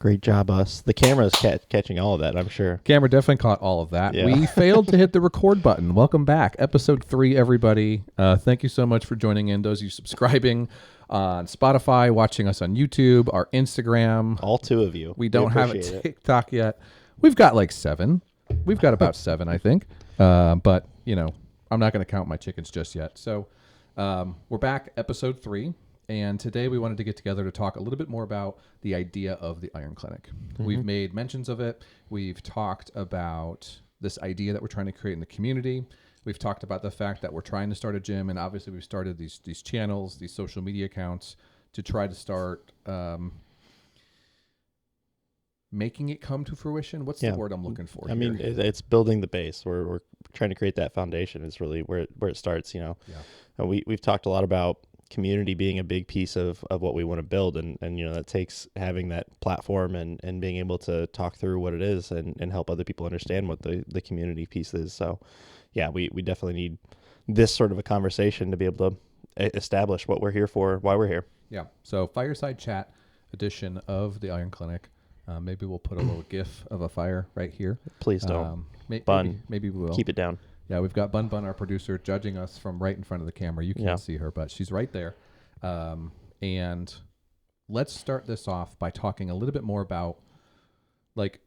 Great job, us. The camera's catching all of that, I'm sure. Camera definitely caught all of that. Yeah. We failed to hit the record button. Welcome back. Episode 3, everybody. Thank you so much for joining in. Those of you subscribing on Spotify, watching us on YouTube, our Instagram. All 2 of you. We don't have a TikTok yet. We've got like 7. We've got about 7, I think. But, you know, I'm not going to count my chickens just yet. So we're back, episode 3. And today we wanted to get together to talk a little bit more about the idea of the Iron Clinic. Mm-hmm. We've made mentions of it. We've talked about this idea that we're trying to create in the community. We've talked about the fact that we're trying to start a gym, and obviously we've started these channels, these social media accounts to try to start making it come to fruition. What's the word I'm looking for? I mean, it's building the base. We're trying to create that foundation is really where it starts, you know. Yeah. We've talked a lot about community being a big piece of what we want to build, and you know, that takes having that platform and being able to talk through what it is and help other people understand what the community piece is. So yeah, we definitely need this sort of a conversation to be able to establish what we're here for, why we're here. Yeah. So fireside chat edition of the Iron Clinic. Maybe we'll put a little gif of a fire right here. Please don't. Bun. Maybe we will. Keep it down. Yeah, we've got Bun, our producer, judging us from right in front of the camera. You can't see her, but she's right there. And let's start this off by talking a little bit more about, like,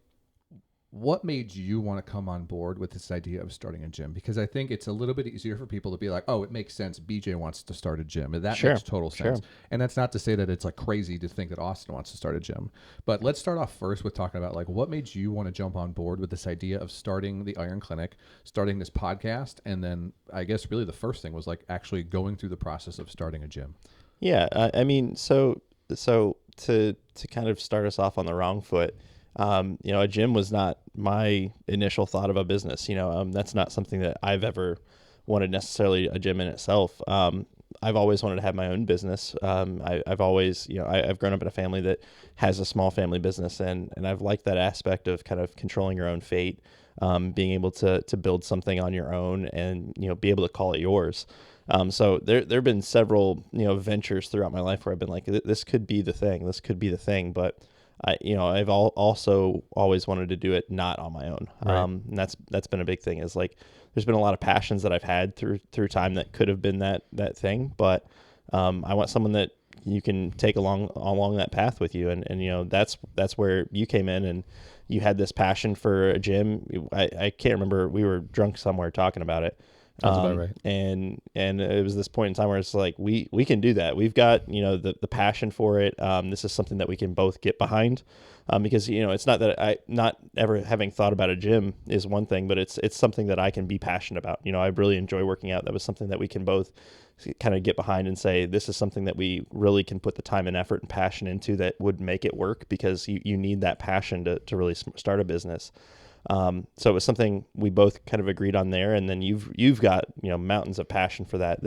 what made you want to come on board with this idea of starting a gym? Because I think it's a little bit easier for people to be like, oh, it makes sense. BJ wants to start a gym. And that makes total sense. Sure. And that's not to say that it's like crazy to think that Austin wants to start a gym. But let's start off first with talking about, like, what made you want to jump on board with this idea of starting the Iron Clinic, starting this podcast, and then I guess really the first thing was like actually going through the process of starting a gym. Yeah, I mean, so to kind of start us off on the wrong foot, you know, a gym was not my initial thought of a business. You know, that's not something that I've ever wanted necessarily a gym in itself. I've always wanted to have my own business. I've always, you know, I've grown up in a family that has a small family business, and I've liked that aspect of kind of controlling your own fate, being able to build something on your own and, you know, be able to call it yours. So there have been several, you know, ventures throughout my life where I've been like, this could be the thing, but you know, I've also always wanted to do it not on my own. Right. And that's been a big thing, is like, there's been a lot of passions that I've had through time that could have been that thing. But, I want someone that you can take along that path with you. And, you know, that's where you came in, and you had this passion for a gym. I can't remember, we were drunk somewhere talking about it. That's about right. And it was this point in time where it's like, we can do that. We've got, you know, the passion for it. This is something that we can both get behind, because, you know, it's not that not ever having thought about a gym is one thing, but it's something that I can be passionate about. You know, I really enjoy working out. That was something that we can both kind of get behind and say, this is something that we really can put the time and effort and passion into that would make it work, because you need that passion to really start a business. So it was something we both kind of agreed on there, and then you've got, you know, mountains of passion for that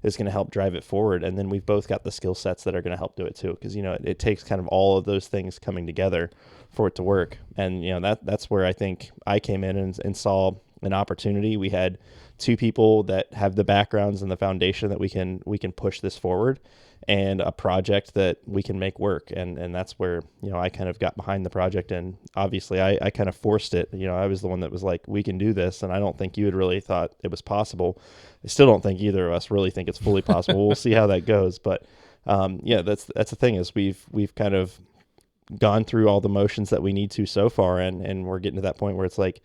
is going to help drive it forward, and then we've both got the skill sets that are going to help do it too, because, you know, it takes kind of all of those things coming together for it to work. And, you know, that's where I think I came in and saw an opportunity. We had 2 people that have the backgrounds and the foundation that we can push this forward, and a project that we can make work. And that's where, you know, I kind of got behind the project, and obviously I kind of forced it. You know, I was the one that was like, we can do this. And I don't think you had really thought it was possible. I still don't think either of us really think it's fully possible. We'll see how that goes. But, yeah, that's the thing, is we've kind of gone through all the motions that we need to so far. And we're getting to that point where it's like,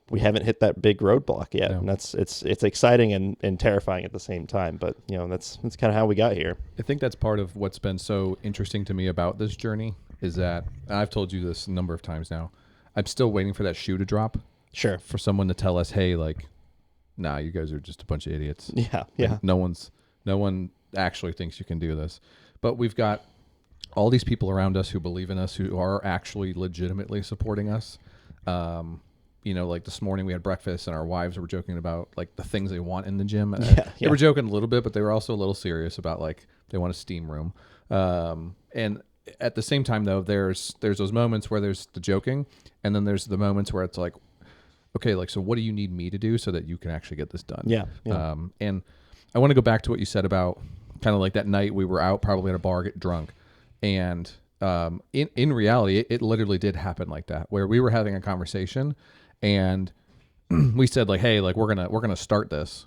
we haven't hit that big roadblock yet. No. And it's exciting and terrifying at the same time. But, you know, that's kind of how we got here. I think that's part of what's been so interesting to me about this journey, is that, and I've told you this a number of times now, I'm still waiting for that shoe to drop. Sure. For someone to tell us, hey, like, nah, you guys are just a bunch of idiots. Yeah. Yeah. Like, no one actually thinks you can do this. But we've got all these people around us who believe in us, who are actually legitimately supporting us. You know, like this morning we had breakfast and our wives were joking about like the things they want in the gym. They were joking a little bit, but they were also a little serious about like they want a steam room. And at the same time though, there's those moments where there's the joking, and then there's the moments where it's like, okay, like, so what do you need me to do so that you can actually get this done? Yeah. And I want to go back to what you said about kind of like that night we were out probably at a bar, get drunk. And in reality, it literally did happen like that, where we were having a conversation, and we said like, hey, like we're gonna start this,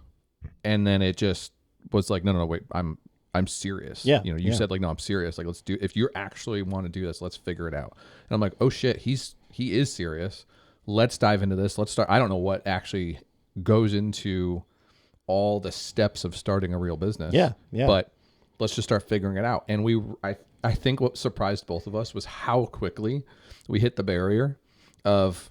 and then it just was like, no, wait, I'm serious. Yeah, You said like, no, I'm serious. Like, let's do. If you actually want to do this, let's figure it out. And I'm like, oh shit, he is serious. Let's dive into this. Let's start. I don't know what actually goes into all the steps of starting a real business. Yeah. But let's just start figuring it out. And I think what surprised both of us was how quickly we hit the barrier of,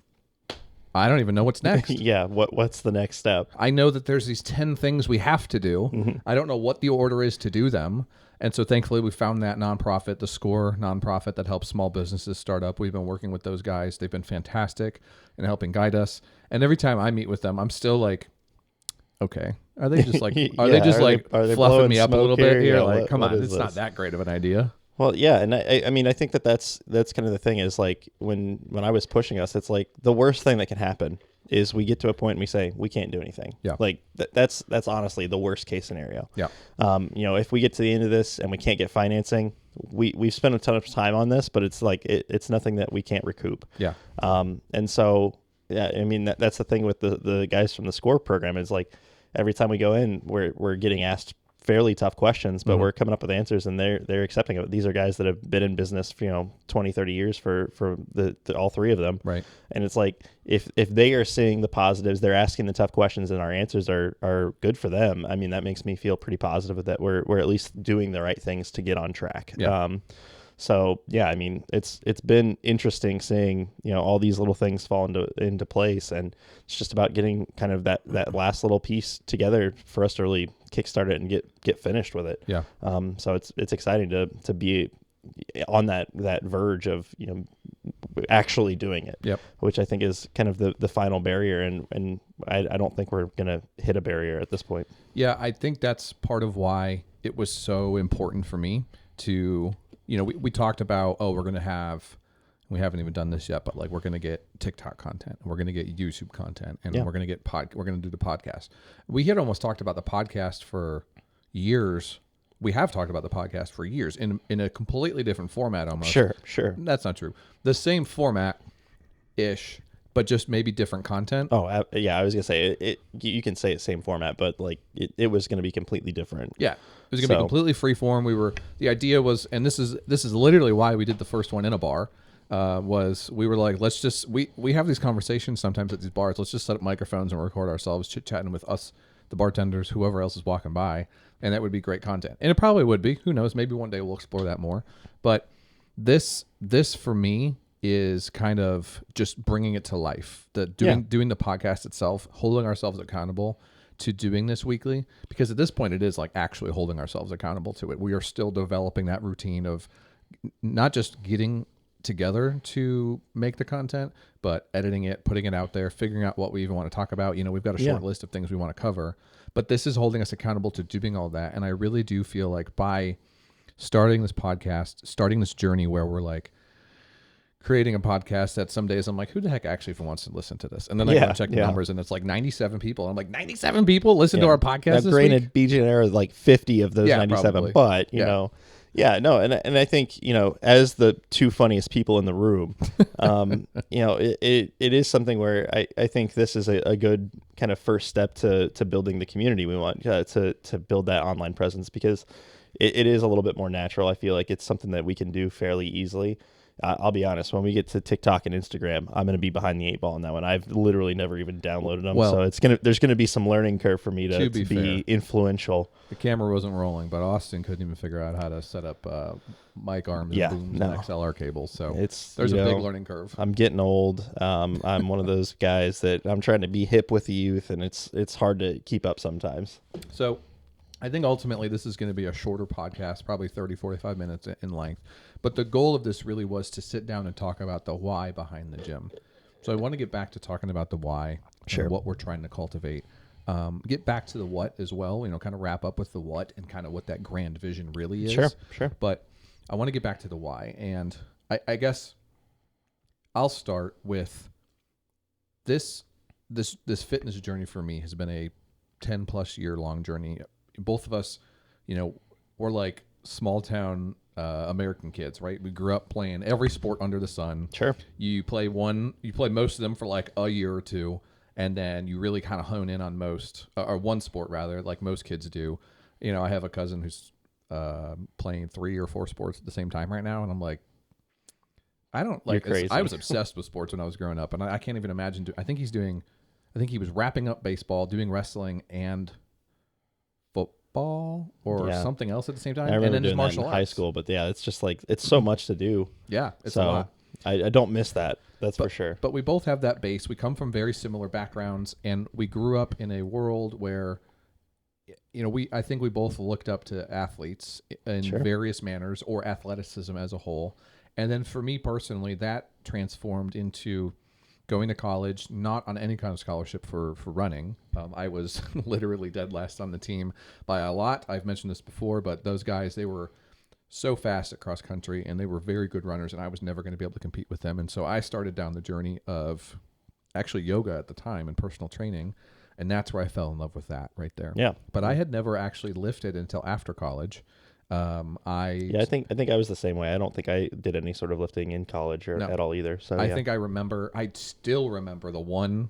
I don't even know what's next. Yeah. What's the next step? I know that there's these 10 things we have to do. Mm-hmm. I don't know what the order is to do them. And so thankfully we found that nonprofit, the SCORE nonprofit that helps small businesses start up. We've been working with those guys. They've been fantastic in helping guide us. And every time I meet with them, I'm still like, okay, are they just like, are they fluffing blowing me up a little smoke bit here? Yeah, Like, come on, is it's not this? that great of an idea. Well, yeah, and I mean, I think that's kind of the thing is like when I was pushing us, it's like the worst thing that can happen is we get to a point and we say we can't do anything. Yeah. Like that's honestly the worst case scenario. Yeah. If we get to the end of this and we can't get financing, we've spent a ton of time on this, but it's like it's nothing that we can't recoup. Yeah. And so yeah, I mean that's the thing with the guys from the SCORE program is like every time we go in, we're getting asked fairly tough questions, but we're coming up with answers and they're accepting it. These are guys that have been in business for 20, 30 years for the all three of them. Right. And it's like if they are seeing the positives, they're asking the tough questions and our answers are good for them. I mean, that makes me feel pretty positive that we're at least doing the right things to get on track. Yeah. So yeah, I mean, it's been interesting seeing, all these little things fall into place, and it's just about getting kind of that last little piece together for us to really kickstart it and get finished with it. Yeah. So it's exciting to be on that verge of, actually doing it. Yep. Which I think is kind of the final barrier, and I don't think we're going to hit a barrier at this point. Yeah, I think that's part of why it was so important for me to, we talked about, we haven't even done this yet, but like we're going to get TikTok content, and we're going to get YouTube content, and we're going to get we're going to do the podcast. We had almost talked about the podcast for years. We have talked about the podcast for years in a completely different format almost. Sure. That's not true. The same format ish, but just maybe different content. Oh, yeah. I was gonna say it. You can say it's same format, but like it was gonna be completely different. Yeah, it was gonna be completely freeform. The idea was, and this is literally why we did the first one in a bar. Was we were like, let's just we have these conversations sometimes at these bars. Let's just set up microphones and record ourselves chit chatting with us, the bartenders, whoever else is walking by, and that would be great content. And it probably would be. Who knows? Maybe one day we'll explore that more. But this for me is kind of just bringing it to life. Doing the podcast itself, holding ourselves accountable to doing this weekly, because at this point it is like actually holding ourselves accountable to it. We are still developing that routine of not just getting together to make the content, but editing it, putting it out there, figuring out what we even want to talk about. We've got a short list of things we want to cover, but this is holding us accountable to doing all that. And I really do feel like by starting this podcast, starting this journey where we're like creating a podcast that some days I'm like, who the heck actually even wants to listen to this? And then I go and check the numbers and it's like 97 people. I'm like, 97 people listen to our podcast this granted, week? BJ and I are like 50 of those 97, probably. but you know, and I think, as the two funniest people in the room, it is something where I think this is a good kind of first step to building the community we want to build that online presence, because it is a little bit more natural. I feel like it's something that we can do fairly easily. I'll be honest, when we get to TikTok and Instagram, I'm going to be behind the 8 ball on that one. I've literally never even downloaded them. Well, so there's going to be some learning curve for me to be fair, influential. The camera wasn't rolling, but Austin couldn't even figure out how to set up mic arms and booms and XLR cables. So there's a big learning curve. I'm getting old. I'm one of those guys that I'm trying to be hip with the youth, and it's hard to keep up sometimes. So I think ultimately this is going to be a shorter podcast, probably 30, 45 minutes in length. But the goal of this really was to sit down and talk about the why behind the gym. So I want to get back to talking about the why, and what we're trying to cultivate. Get back to the what as well, kind of wrap up with the what and kind of what that grand vision really is. Sure. But I want to get back to the why. And I guess I'll start with this fitness journey for me has been a 10 plus year long journey. Both of us, we're like small town American kids, right? We grew up playing every sport under the sun. Sure. You play most of them for like a year or two, and then you really kind of hone in on most, or one sport rather, like most kids do. You know, I have a cousin who's playing 3 or 4 sports at the same time right now, and I'm like, I don't like. You're crazy. I was obsessed with sports when I was growing up, and I can't even imagine. I think he was wrapping up baseball, doing wrestling, and football or Yeah. something else at the same time. I remember and then doing that martial in arts. high school, but yeah, it's just like it's so much to do. Yeah, it's so a lot. I don't miss that. That's for sure. But we both have that base. We come from very similar backgrounds, and we grew up in a world where, you know, I think we both looked up to athletes in Sure. various manners, or athleticism as a whole. And then for me personally, that transformed into going to college, not on any kind of scholarship for running. I was literally dead last on the team by a lot. I've mentioned this before, but those guys, they were so fast at cross country, and they were very good runners, and I was never going to be able to compete with them. And so I started down the journey of actually yoga at the time and personal training, and that's where I fell in love with that right there. Yeah. But I had never actually lifted until after college. I think I was the same way. I don't think I did any sort of lifting in college or No. at all either. So I yeah. think I still remember the one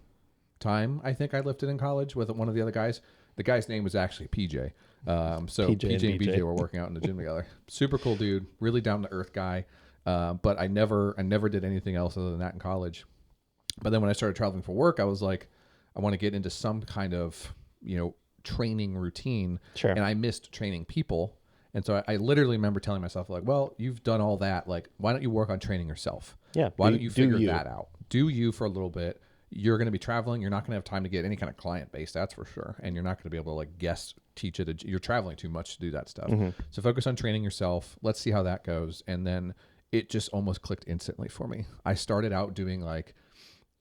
time I think I lifted in college with one of the other guys. The guy's name was actually PJ. So PJ and BJ were working out in the gym together. Super cool dude, really down to earth guy. But I never did anything else other than that in college. But then when I started traveling for work, I was like, I want to get into some kind of, you know, training routine. Sure. And I missed training people. And so I literally remember telling myself, like, well, you've done all that. Like, why don't you work on training yourself? Yeah. Why don't you figure you. that out? Do you for a little bit. You're going to be traveling. You're not going to have time to get any kind of client base, that's for sure. And you're not going to be able to like guest teach it. You're traveling too much to do that stuff. Mm-hmm. So focus on training yourself. Let's see how that goes. And then it just almost clicked instantly for me. I started out doing like,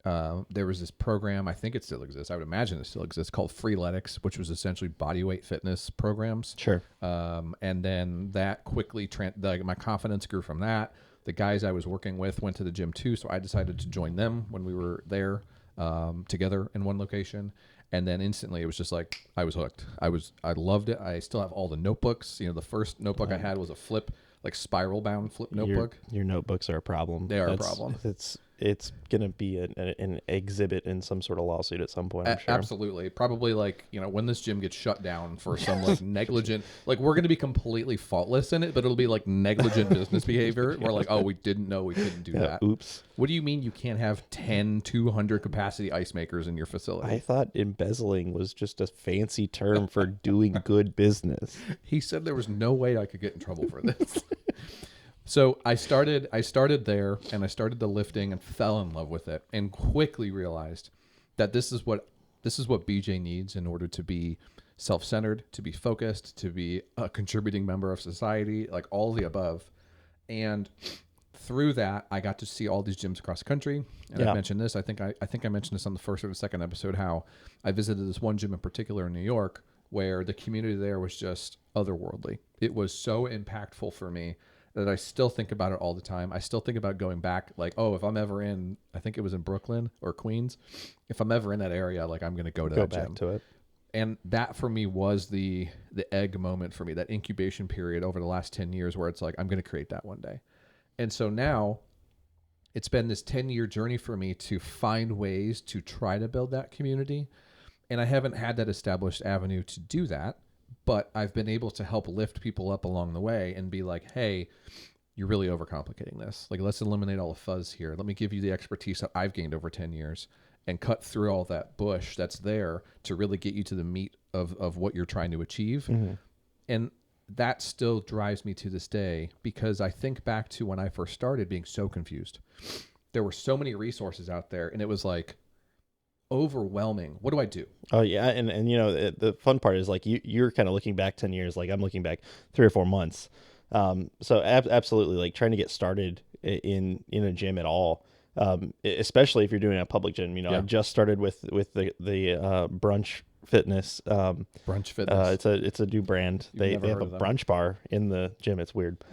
there was this program, I think it still exists, I would imagine it still exists, called Freeletics, which was essentially bodyweight fitness programs. Sure. And then that quickly, my confidence grew from that. The guys I was working with went to the gym too, so I decided to join them when we were there together in one location. And then instantly it was just like, I was hooked. I loved it. I still have all the notebooks. You know, the first notebook I had was a flip, like spiral bound flip notebook. Your notebooks are a problem. They are a problem. It's gonna be an exhibit in some sort of lawsuit at some point. I'm sure. Absolutely. Probably like, you know, when this gym gets shut down for some like negligent, like we're going to be completely faultless in it, but it'll be like negligent business behavior. We're like, oh, we didn't know we couldn't do that. Oops. What do you mean you can't have 10 200 capacity ice makers in your facility? I thought embezzling was just a fancy term for doing good business. He said there was no way I could get in trouble for this. So I started there, and I started the lifting and fell in love with it, and quickly realized that this is what BJ needs in order to be self-centered, to be focused, to be a contributing member of society, like all the above. And through that, I got to see all these gyms across the country. And I mentioned this. I think I mentioned this on the first or the second episode, how I visited this one gym in particular in New York, where the community there was just otherworldly. It was so impactful for me that I still think about it all the time. I still think about going back, like, oh, if I'm ever in, I think it was in Brooklyn or Queens, if I'm ever in that area, like I'm going to go to that back gym. to it. And that for me was the egg moment for me, that incubation period over the last 10 years where it's like, I'm going to create that one day. And so now it's been this 10-year journey for me to find ways to try to build that community. And I haven't had that established avenue to do that. But I've been able to help lift people up along the way and be like, hey, you're really overcomplicating this. Like, let's eliminate all the fuzz here. Let me give you the expertise that I've gained over 10 years and cut through all that bush that's there to really get you to the meat of what you're trying to achieve. Mm-hmm. And that still drives me to this day, because I think back to when I first started being so confused. There were so many resources out there, and it was like, overwhelming. What do I do? Oh yeah, and you know the fun part is like you're kind of looking back 10 years, like I'm looking back 3 or 4 months. So absolutely, like trying to get started in a gym at all, especially if you're doing a public gym. You know, I just started with the Brunch Fitness. Brunch Fitness. It's a new brand. They have a brunch bar in the gym. It's weird.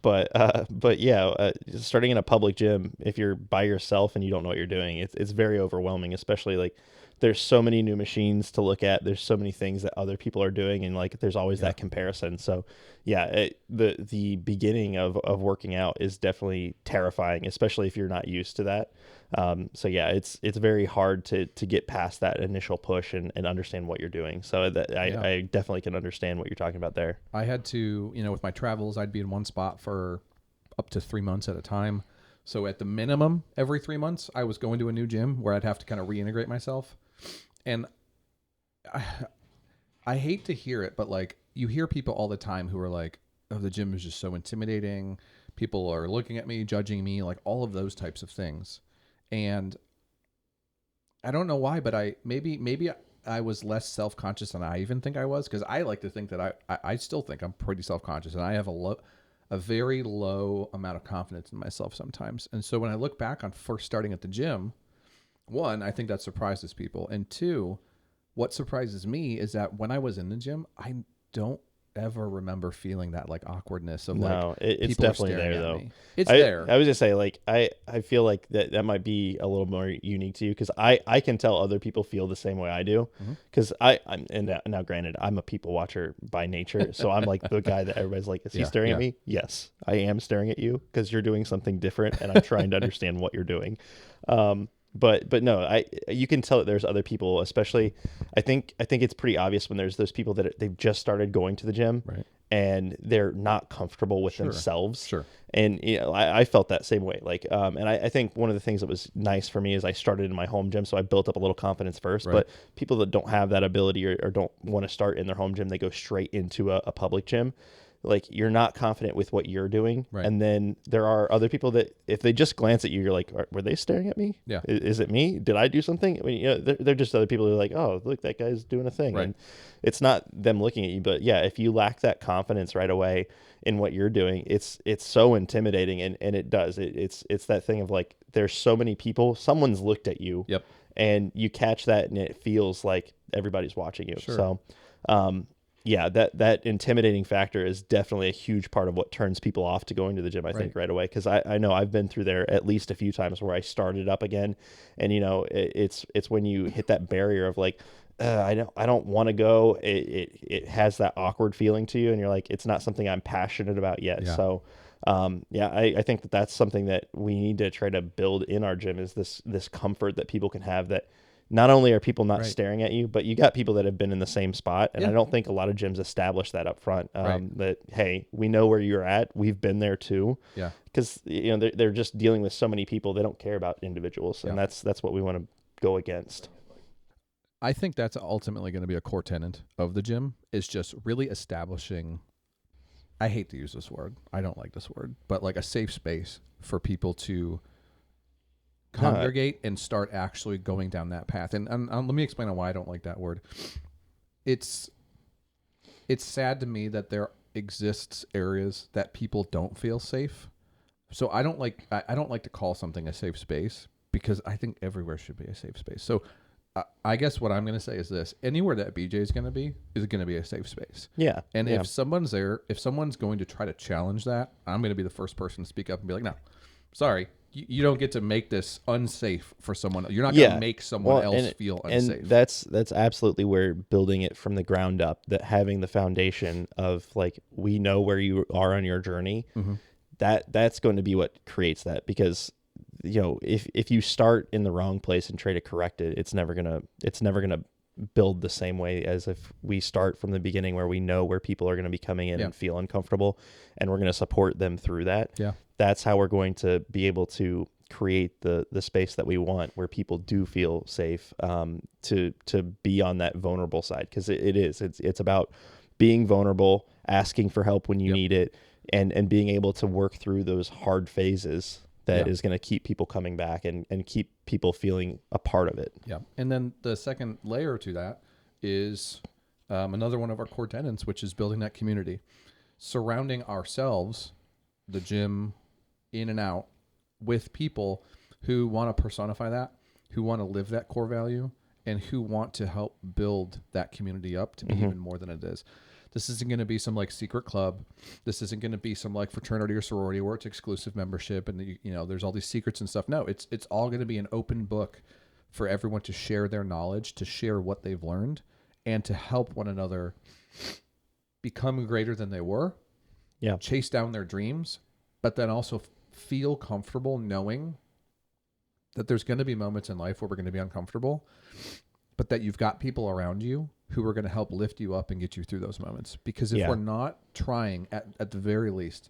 But yeah, starting in a public gym, if you're by yourself and you don't know what you're doing, it's very overwhelming, especially like there's so many new machines to look at. There's so many things that other people are doing, and like there's always that comparison. So yeah, the beginning of working out is definitely terrifying, especially if you're not used to that. So yeah, it's very hard to get past that initial push and understand what you're doing. So I definitely can understand what you're talking about there. I had to, with my travels, I'd be in one spot for up to 3 months at a time. So at the minimum, every 3 months, I was going to a new gym where I'd have to kind of reintegrate myself. And I hate to hear it, but like you hear people all the time who are like, oh, the gym is just so intimidating. People are looking at me, judging me, like all of those types of things. And I don't know why, but maybe I was less self-conscious than I even think I was, because I like to think that I still think I'm pretty self-conscious, and I have a very low amount of confidence in myself sometimes. And so when I look back on first starting at the gym, one, I think that surprises people. And two, what surprises me is that when I was in the gym, I don't ever remember feeling that like awkwardness of it's definitely there though. It's there. I was just say like I feel like that might be a little more unique to you, because I can tell other people feel the same way I do, because I'm now granted I'm a people watcher by nature, so I'm like the guy that everybody's like, is he staring at me? Yes, I am staring at you because you're doing something different and I'm trying to understand what you're doing. But no, you can tell that there's other people, especially I think it's pretty obvious when there's those people that they've just started going to the gym, right, and they're not comfortable with themselves. Sure. And I felt that same way. Like, and I think one of the things that was nice for me is I started in my home gym, so I built up a little confidence first. Right. But people that don't have that ability or don't want to start in their home gym, they go straight into a public gym. Like, you're not confident with what you're doing. Right. And then there are other people that if they just glance at you, you're like, were they staring at me? Yeah. Is it me? Did I do something? I mean, they're just other people who are like, oh, look, that guy's doing a thing. Right. And it's not them looking at you, but yeah, if you lack that confidence right away in what you're doing, it's so intimidating. And it does, it's that thing of like, there's so many people, someone's looked at you. Yep. And you catch that and it feels like everybody's watching you. Sure. So, yeah, that intimidating factor is definitely a huge part of what turns people off to going to the gym, I think, right away. Because I know I've been through there at least a few times where I started up again. And, it's when you hit that barrier of like, I don't want to go. It has that awkward feeling to you. And you're like, it's not something I'm passionate about yet. Yeah. So, I think that's something that we need to try to build in our gym, is this comfort that people can have, that not only are people not staring at you, but you got people that have been in the same spot. And I don't think a lot of gyms establish that up front, that, hey, we know where you're at. We've been there too. Yeah. Because, they're just dealing with so many people. They don't care about individuals. And that's what we want to go against. I think that's ultimately going to be a core tenet of the gym, is just really establishing, I hate to use this word, I don't like this word, but like a safe space for people to congregate and start actually going down that path. And let me explain why I don't like that word. It's sad to me that there exists areas that people don't feel safe. So I don't like to call something a safe space, because I think everywhere should be a safe space. So I guess what I'm going to say is this: anywhere that BJ is going to be a safe space. Yeah. And if someone's there, if someone's going to try to challenge that, I'm going to be the first person to speak up and be like, no, sorry. You don't get to make this unsafe for someone. You're not going to make someone else feel unsafe. And that's absolutely where building it from the ground up, that having the foundation of like, we know where you are on your journey, that's going to be what creates that. Because, if you start in the wrong place and try to correct it, it's never going to build the same way as if we start from the beginning, where we know where people are going to be coming in and feel uncomfortable, and we're going to support them through that. Yeah. That's how we're going to be able to create the space that we want, where people do feel safe, to be on that vulnerable side. Because it's about being vulnerable, asking for help when you need it, and being able to work through those hard phases that is going to keep people coming back and keep people feeling a part of it. Yeah. And then the second layer to that is another one of our core tenets, which is building that community, surrounding ourselves, the gym, in and out, with people who want to personify that, who want to live that core value, and who want to help build that community up to be even more than it is. This isn't going to be some like secret club. This isn't going to be some like fraternity or sorority where it's exclusive membership and there's all these secrets and stuff. No, it's all going to be an open book for everyone to share their knowledge, to share what they've learned, and to help one another become greater than they were, chase down their dreams, but then also feel comfortable knowing that there's going to be moments in life where we're going to be uncomfortable, but that you've got people around you who are going to help lift you up and get you through those moments. Because if we're not trying at the very least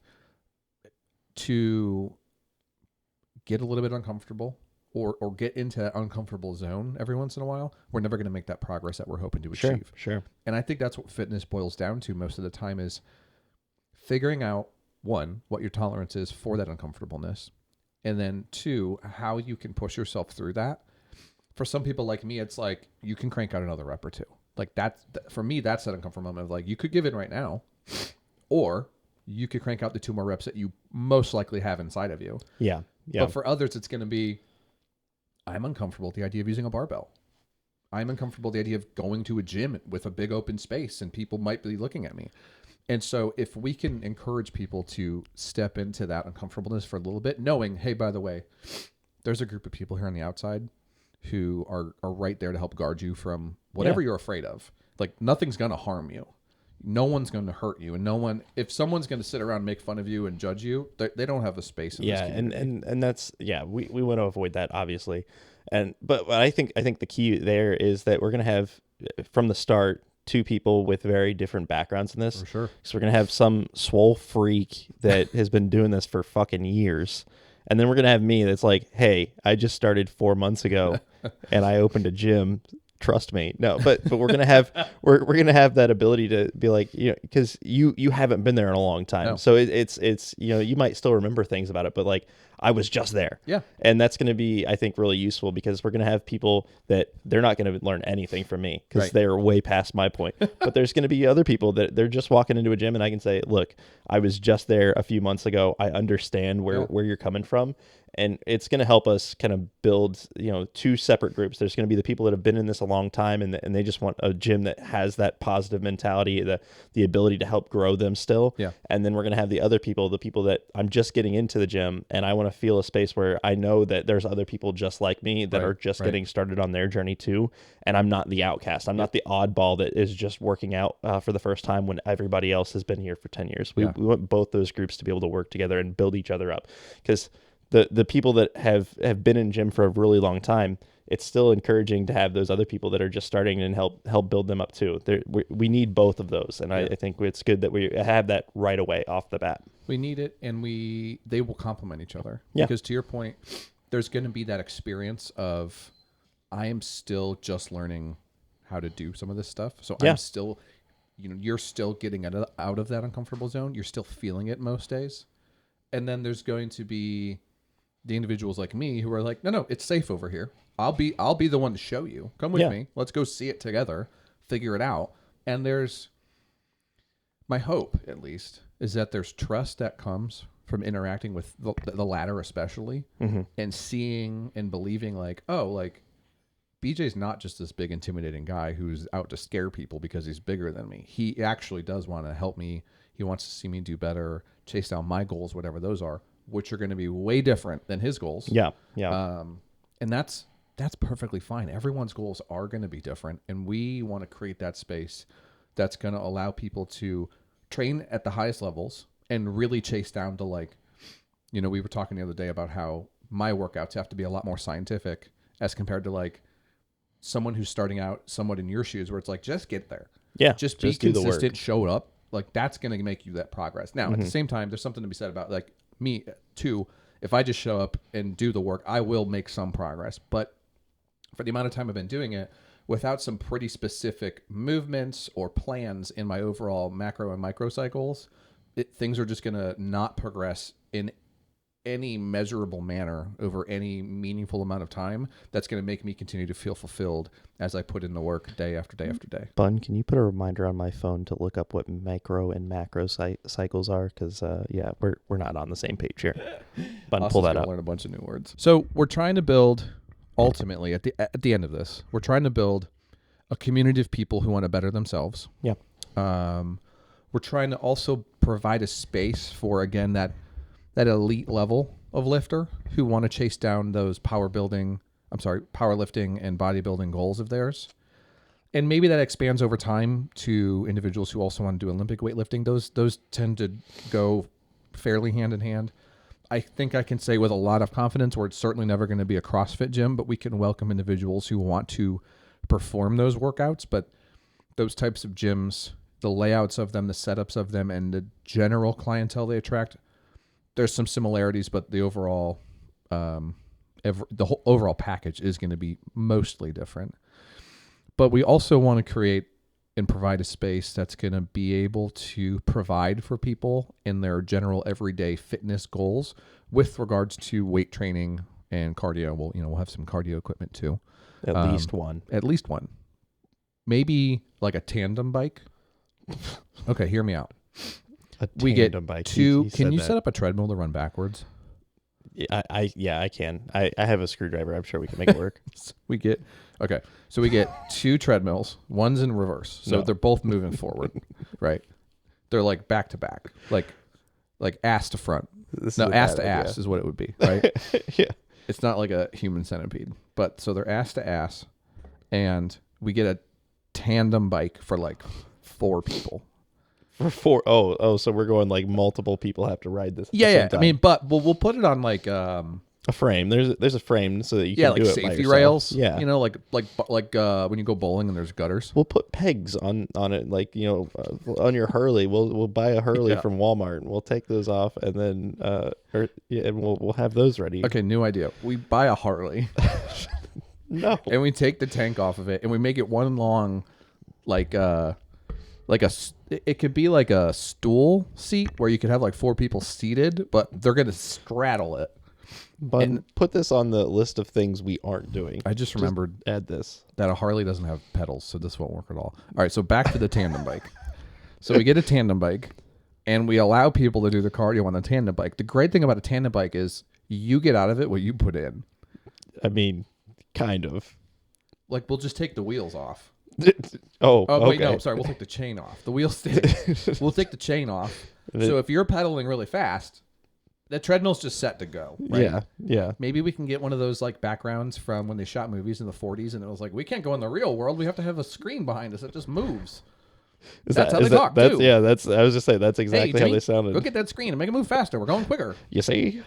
to get a little bit uncomfortable or get into that uncomfortable zone every once in a while, we're never going to make that progress that we're hoping to achieve. Sure. And I think that's what fitness boils down to most of the time, is figuring out, one, what your tolerance is for that uncomfortableness, and then two, how you can push yourself through that. For some people like me, it's like you can crank out another rep or two. Like for me, that's that uncomfortable moment of like, you could give in right now, or you could crank out the 2 more reps that you most likely have inside of you. Yeah. But for others, it's going to be, I'm uncomfortable with the idea of using a barbell. I'm uncomfortable with the idea of going to a gym with a big open space and people might be looking at me. And so if we can encourage people to step into that uncomfortableness for a little bit, knowing, hey, by the way, there's a group of people here on the outside who are right there to help guard you from whatever you're afraid of. Like, nothing's going to harm you. No one's going to hurt you. And if someone's going to sit around and make fun of you and judge you, they don't have a space in this community. and that's, we want to avoid that, obviously. But I think the key there is that we're going to have, from the start, 2 people with very different backgrounds in this. For sure. So we're going to have some swole freak that has been doing this for fucking years. And then we're going to have me that's like, hey, I just started 4 months ago and I opened a gym. Trust me. No, but we're going to have, we're going to have that ability to be like, because you haven't been there in a long time. No. So it's, you might still remember things about it, but like, I was just there. Yeah. And that's going to be, I think, really useful, because we're going to have people that they're not going to learn anything from me because they're way past my point. But there's going to be other people that they're just walking into a gym and I can say, look, I was just there a few months ago. I understand where you're coming from. And it's going to help us kind of build, 2 separate groups. There's going to be the people that have been in this a long time and they just want a gym that has that positive mentality, the ability to help grow them still. Yeah. And then we're going to have the other people, the people that I'm just getting into the gym and I want to feel a space where I know that there's other people just like me that are just getting started on their journey too. And I'm not the outcast. I'm not the oddball that is just working out for the first time when everybody else has been here for 10 years. We want both those groups to be able to work together and build each other up, because the people that have been in gym for a really long time, it's still encouraging to have those other people that are just starting and help build them up too. We need both of those. And I think it's good that we have that right away off the bat. We need it, and they will complement each other. Yeah. Because to your point, there's going to be that experience of, I am still just learning how to do some of this stuff. So I'm still, you're still getting out of that uncomfortable zone. You're still feeling it most days. And then there's going to be the individuals like me who are like, no, it's safe over here. I'll be the one to show you. Come with me. Let's go see it together, figure it out. And there's, my hope at least, is that there's trust that comes from interacting with the latter especially, and seeing and believing like, oh, like BJ's not just this big intimidating guy who's out to scare people because he's bigger than me. He actually does want to help me. He wants to see me do better, chase down my goals, whatever those are, which are going to be way different than his goals. Yeah. And that's perfectly fine. Everyone's goals are going to be different. And we want to create that space that's going to allow people to train at the highest levels and really chase down to, like, we were talking the other day about how my workouts have to be a lot more scientific as compared to like someone who's starting out somewhat in your shoes, where it's like, just get there. Yeah. Just be consistent, show up. Like, that's going to make you that progress. Now, at the same time, there's something to be said about, like, me too. If I just show up and do the work, I will make some progress. But for the amount of time I've been doing it, without some pretty specific movements or plans in my overall macro and micro cycles, things are just going to not progress in any measurable manner over any meaningful amount of time. That's going to make me continue to feel fulfilled as I put in the work day after day after day. Bun, can you put a reminder on my phone to look up what micro and macro cycles are? Because we're not on the same page here. Bun, pull that up. Learn a bunch of new words. So we're trying to build, ultimately at the end of this, we're trying to build a community of people who want to better themselves. Yeah. We're trying to also provide a space for, again, that elite level of lifter who want to chase down those power building powerlifting and bodybuilding goals of theirs. And maybe that expands over time to individuals who also want to do Olympic weightlifting. Those tend to go fairly hand in hand. I think I can say with a lot of confidence we're certainly never going to be a CrossFit gym, but we can welcome individuals who want to perform those workouts. But those types of gyms, the layouts of them, the setups of them, and the general clientele they attract, there's some similarities, but the overall the whole overall package is going to be mostly different. But we also want to create and provide a space that's going to be able to provide for people in their general everyday fitness goals with regards to weight training and cardio. We'll have some cardio equipment too. At least one. At least one. Maybe like a tandem bike. Okay, hear me out. We get bike. two. Can you set up a treadmill to run backwards? I can. I have a screwdriver. I'm sure we can make it work. We get two treadmills. One's in reverse, so they're both moving forward, right? They're like back to back, like ass to front. Ass to ass is what it would be, right? Yeah. It's not like a human centipede, but so they're ass to ass, and we get a tandem bike for like 4 people. For 4? Oh, so we're going like multiple people have to ride this. Yeah. I mean, but we'll put it on like a frame. There's a frame so that you can like do it safety by yourself. rails. Yeah, like when you go bowling and there's gutters. We'll put pegs on it, like on your Hurley. We'll buy a Hurley from Walmart and we'll take those off and then and we'll have those ready. Okay, new idea. We buy a Harley. No, and we take the tank off of it and we make it one long it could be like a stool seat where you could have like 4 people seated, but they're going to straddle it. But put this on the list of things we aren't doing. I just remembered add this that a Harley doesn't have pedals, so this won't work at all. All right, so back to the tandem bike. So we get a tandem bike and we allow people to do the cardio on the tandem bike. The great thing about a tandem bike is you get out of it what you put in. I mean, kind of. Like we'll just take the wheels off. Okay. Wait, no, sorry. We'll take the chain off. The wheels stay. We'll take the chain off. So if you're pedaling really fast, the treadmill's just set to go. Right? Yeah. Maybe we can get one of those like backgrounds from when they shot movies in the 40s, and it was like, we can't go in the real world. We have to have a screen behind us that just moves. That's how they talk too. Yeah, I was just saying that's exactly how they sounded. Go get that screen and make it move faster. We're going quicker. You see?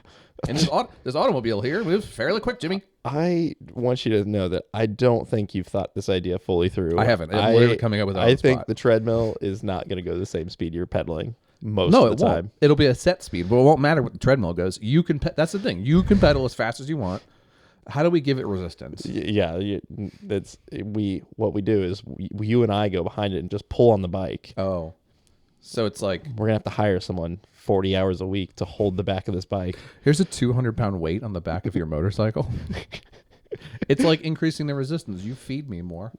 And this automobile here moves fairly quick, Jimmy. I want you to know that I don't think you've thought this idea fully through. I haven't. I'm literally coming up with it on the think spot. the treadmill is not going to go the same speed you're pedaling most of the time. It'll be a set speed, but it won't matter what the treadmill goes. You can. That's the thing. You can pedal as fast as you want. How do we give it resistance? Yeah, what we do is you and I go behind it and just pull on the bike. Oh, so it's like we're gonna have to hire someone 40 hours a week to hold the back of this bike. Here's a 200-pound weight on the back of your motorcycle. It's like increasing the resistance. You feed me more,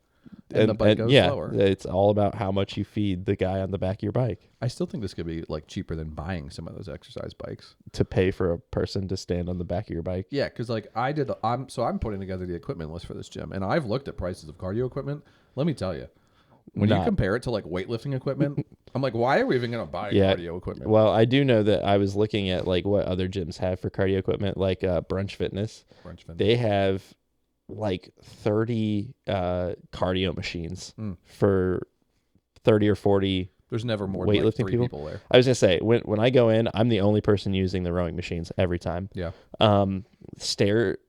and the bike goes slower. It's all about how much you feed the guy on the back of your bike. I still think this could be like cheaper than buying some of those exercise bikes. To pay for a person to stand on the back of your bike. Yeah, because like I'm putting together the equipment list for this gym, and I've looked at prices of cardio equipment. Let me tell you, when you compare it to like weightlifting equipment, I'm like, why are we even going to buy cardio equipment? Well, I do know that I was looking at like what other gyms have for cardio equipment, like Brunch Fitness. They have like 30 cardio machines for 30 or 40. There's never more than like 3 people there. I was gonna say when I go in, I'm the only person using the rowing machines every time. Yeah. Stairmasters.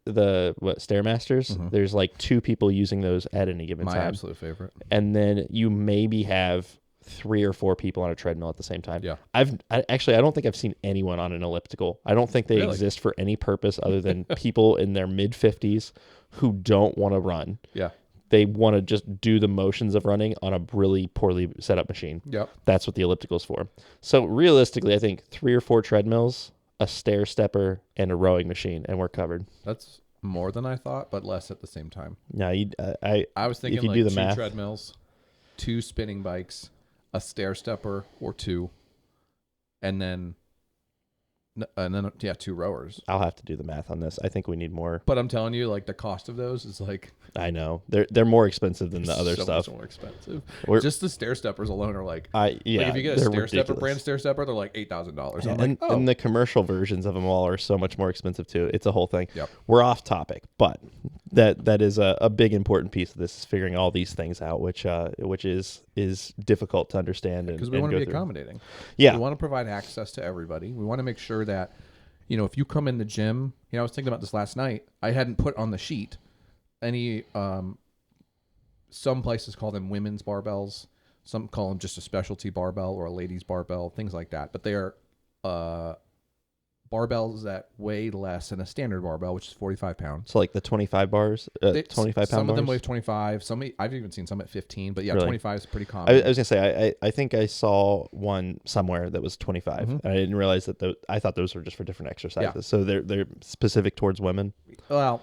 Mm-hmm. There's like 2 people using those at any given time. My absolute favorite. And then you maybe have 3 or 4 people on a treadmill at the same time. Yeah. I don't think I've seen anyone on an elliptical. I don't think they exist for any purpose other than people in their mid 50s who don't want to run. Yeah. They want to just do the motions of running on a really poorly set up machine. Yep. That's what the elliptical is for. So realistically, I think 3 or 4 treadmills, a stair stepper, and a rowing machine, and we're covered. That's more than I thought, but less at the same time. No, I was thinking if you like do the 2 math, treadmills, 2 spinning bikes, a stair stepper or 2, and then 2 rowers. I'll have to do the math on this. I think we need more. But I'm telling you, like the cost of those is like I know they're more expensive than the other stuff. Much more expensive. Just the stair steppers alone are like like if you get a stair stepper brand stair stepper, they're like $8,000. And the commercial versions of them all are so much more expensive too. It's a whole thing. Yep. We're off topic, but that is a big important piece of this, is figuring all these things out, which is difficult to understand because we want to be accommodating. Yeah, we want to provide access to everybody. We want to make sure that, if you come in the gym, I was thinking about this last night. I hadn't put on the sheet any. Some places call them women's barbells. Some call them just a specialty barbell or a ladies barbell, things like that. But they are barbells that weigh less than a standard barbell, which is 45 pounds. So like the 25 bars, 25 pound Some of them bars? weigh 25. I've even seen some at 15. But yeah, Really? 25 is pretty common. I was gonna say I think I saw one somewhere that was 25. Mhm. And I didn't realize that I thought those were just for different exercises. Yeah. So they're specific towards women. Well,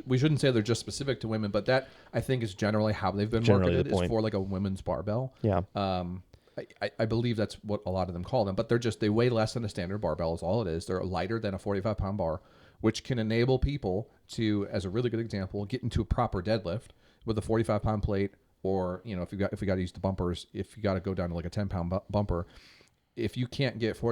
we shouldn't say they're just specific to women, but that I think is generally how they've been Generally marketed, the is point. for like a women's barbell. Yeah. I believe that's what a lot of them call them, but they weigh less than a standard barbell is all it is. They're lighter than a 45-pound bar, which can enable people to, as a really good example, get into a proper deadlift with a 45-pound plate, or if we got to use the bumpers, if you got to go down to like a 10-pound bumper, if you can't get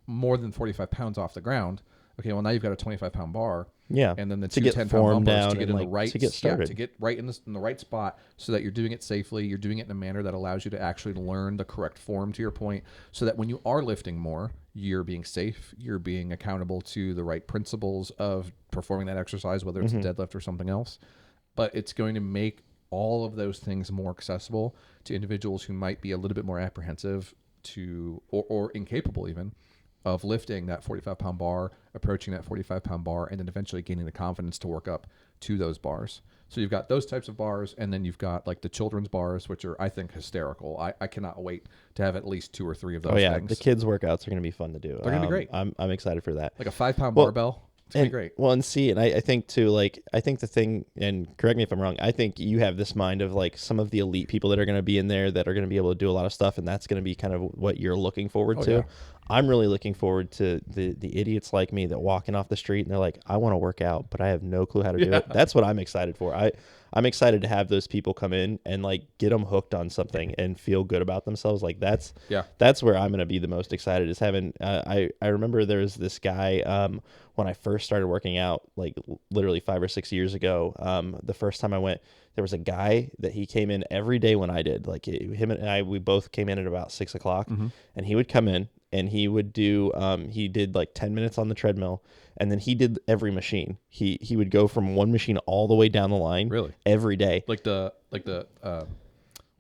more than 45 pounds off the ground, okay, well now you've got a 25-pound bar. Yeah. And then the to two get 10-pound formed bumpers down to get and in the right, to get started. to get right in the right spot, so that you're doing it safely. You're doing it in a manner that allows you to actually learn the correct form, to your point, so that when you are lifting more, you're being safe. You're being accountable to the right principles of performing that exercise, whether it's a deadlift or something else. But it's going to make all of those things more accessible to individuals who might be a little bit more apprehensive to, or incapable even, of lifting that 45-pound bar, approaching that 45-pound bar, and then eventually gaining the confidence to work up to those bars. So you've got those types of bars, and then you've got like the children's bars, which are, I think, hysterical. I cannot wait to have at least 2 or 3 of those things. The kids' workouts are going to be fun to do. They're going to be great. I'm excited for that. Like a 5-pound barbell. It's going to be great. Well, and I think too, I think the thing, and correct me if I'm wrong, I think you have this mind of like some of the elite people that are going to be in there that are going to be able to do a lot of stuff, and that's going to be kind of what you're looking forward to. Yeah. I'm really looking forward to the idiots like me that walking off the street and they're like, I want to work out, but I have no clue how to do it. That's what I'm excited for. I'm excited to have those people come in and like get them hooked on something and feel good about themselves. Like that's where I'm going to be the most excited, is having, I remember there was this guy, when I first started working out, like literally 5 or 6 years ago, the first time I went, there was a guy that he came in every day when I did, like him and I, we both came in at about 6 o'clock, and he would come in and he would do, he did like 10 minutes on the treadmill, and then he did every machine. He would go from one machine all the way down the line. Really? Every day. Like the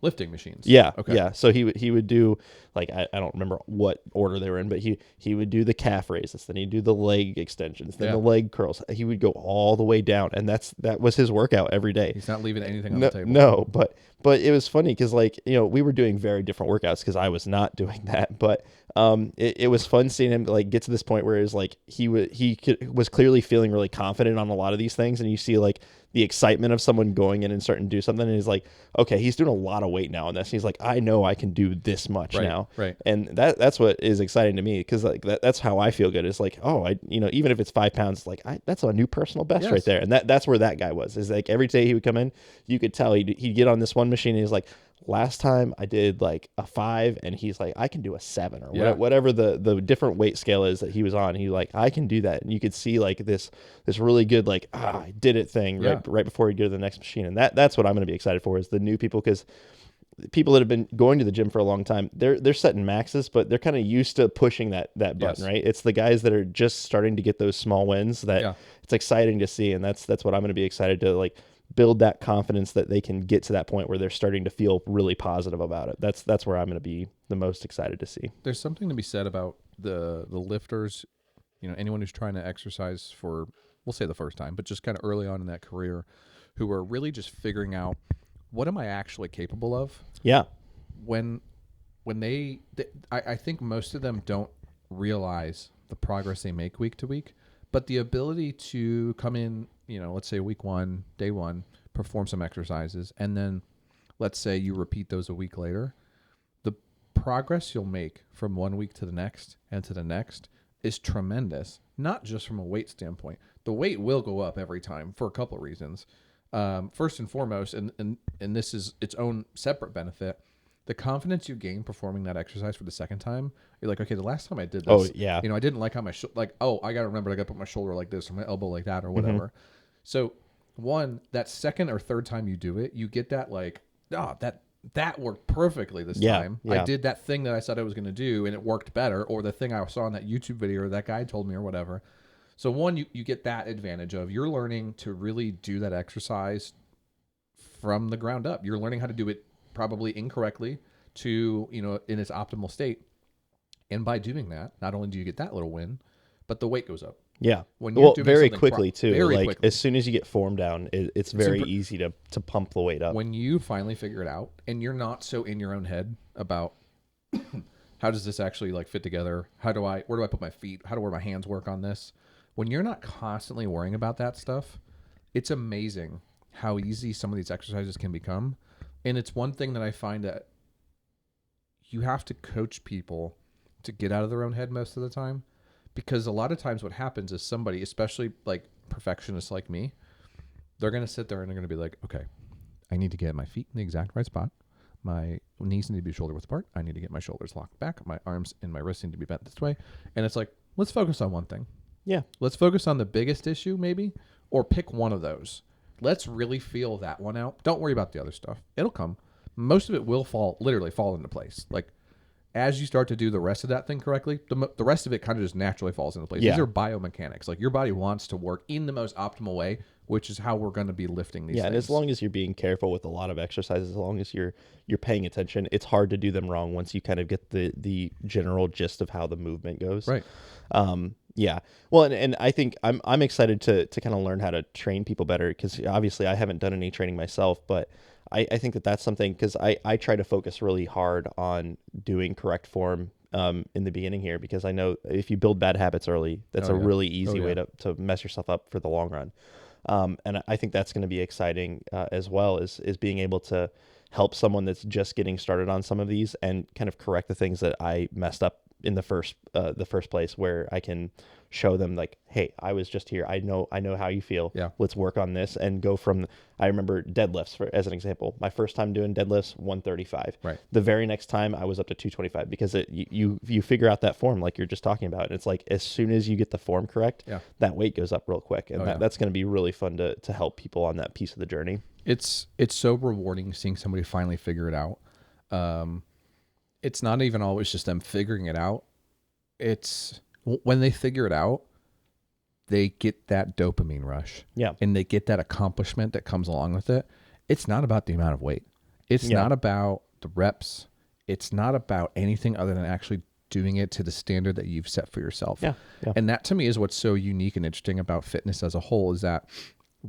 lifting machines. Yeah. Okay. Yeah. So he would do, like, I don't remember what order they were in, but he would do the calf raises, then he'd do the leg extensions, then the leg curls. He would go all the way down, and that was his workout every day. He's not leaving anything on the table. No, but it was funny because, like, we were doing very different workouts because I was not doing that, but it was fun seeing him like get to this point where it was like he was clearly feeling really confident on a lot of these things, and you see like the excitement of someone going in and starting to do something, and he's like, okay, he's doing a lot of weight now on this. He's like, I know I can do this much now, right? And that's what is exciting to me, because like that's how I feel good. It's like, oh, even if it's 5 pounds, like that's a new personal best right there, and that's where that guy was. Is like every day he would come in, you could tell he'd get on this one machine, and he's like, last time I did like a 5, and he's like, I can do a 7 or whatever the different weight scale is that he was on. He like, I can do that, and you could see like this really good like I did it thing right before he'd go to the next machine, and that's what I'm going to be excited for, is the new people, because people that have been going to the gym for a long time, they're setting maxes, but they're kind of used to pushing that button, right? It's the guys that are just starting to get those small wins that it's exciting to see, and that's what I'm going to be excited to like build that confidence that they can get to that point where they're starting to feel really positive about it. That's where I'm going to be the most excited to see. There's something to be said about the lifters, anyone who's trying to exercise for, we'll say the first time, but just kind of early on in that career, who are really just figuring out, what am I actually capable of? Yeah. When I think most of them don't realize the progress they make week to week, but the ability to come in, let's say week 1, day 1, perform some exercises, and then let's say you repeat those a week later, the progress you'll make from 1 week to the next and to the next is tremendous, not just from a weight standpoint. The weight will go up every time for a couple of reasons. First and foremost, and this is its own separate benefit, the confidence you gain performing that exercise for the second time, you're like, okay, the last time I did this, I didn't like how my I got to remember I got to put my shoulder like this or my elbow like that or whatever. So one, that second or third time you do it, you get that like, that worked perfectly this time. I did that thing that I said I was going to do and it worked better, or the thing I saw in that YouTube video or that guy told me or whatever. So one, you get that advantage of you're learning to really do that exercise from the ground up. You're learning how to do it probably incorrectly to, in its optimal state. And by doing that, not only do you get that little win, but the weight goes up. Yeah. When you're doing very quickly too. Very like quickly. As soon as you get form down, it's very easy to pump the weight up. When you finally figure it out and you're not so in your own head about how does this actually like fit together? Where do I put my feet? Where my hands work on this? When you're not constantly worrying about that stuff, it's amazing how easy some of these exercises can become. And it's one thing that I find that you have to coach people to get out of their own head most of the time. Because a lot of times what happens is somebody, especially like perfectionists like me, they're going to sit there and they're going to be like, okay, I need to get my feet in the exact right spot. My knees need to be shoulder width apart. I need to get my shoulders locked back. My arms and my wrists need to be bent this way. And it's like, let's focus on one thing. Yeah. Let's focus on the biggest issue maybe, or pick one of those. Let's really feel that one out. Don't worry about the other stuff. It'll come. Most of it will literally fall into place. Like, as you start to do the rest of that thing correctly, the rest of it kind of just naturally falls into place. Yeah. These are biomechanics. Like, your body wants to work in the most optimal way, which is how we're going to be lifting these things. And as long as you're being careful with a lot of exercises, as long as you're paying attention, it's hard to do them wrong once you kind of get the general gist of how the movement goes. Right. Yeah. Well, and I think I'm excited to kind of learn how to train people better, because obviously I haven't done any training myself, but I think that's something, because I try to focus really hard on doing correct form in the beginning here, because I know if you build bad habits early, that's really easy way to mess yourself up for the long run. And I think that's going to be exciting as well, is being able to help someone that's just getting started on some of these and kind of correct the things that I messed up in the first place, where I can show them like, hey, I was just here. I know how you feel. Yeah. Let's work on this and go from, I remember deadlifts as an example. My first time doing deadlifts, 135. Right. The very next time I was up to 225, because you figure out that form like you're just talking about. And it's like, as soon as you get the form correct, that weight goes up real quick. And that's going to be really fun to help people on that piece of the journey. It's so rewarding seeing somebody finally figure it out. It's not even always just them figuring it out. It's when they figure it out, they get that dopamine rush. Yeah. And they get that accomplishment that comes along with it. It's not about the amount of weight. It's not about the reps. It's not about anything other than actually doing it to the standard that you've set for yourself. Yeah. And that to me is what's so unique and interesting about fitness as a whole, is that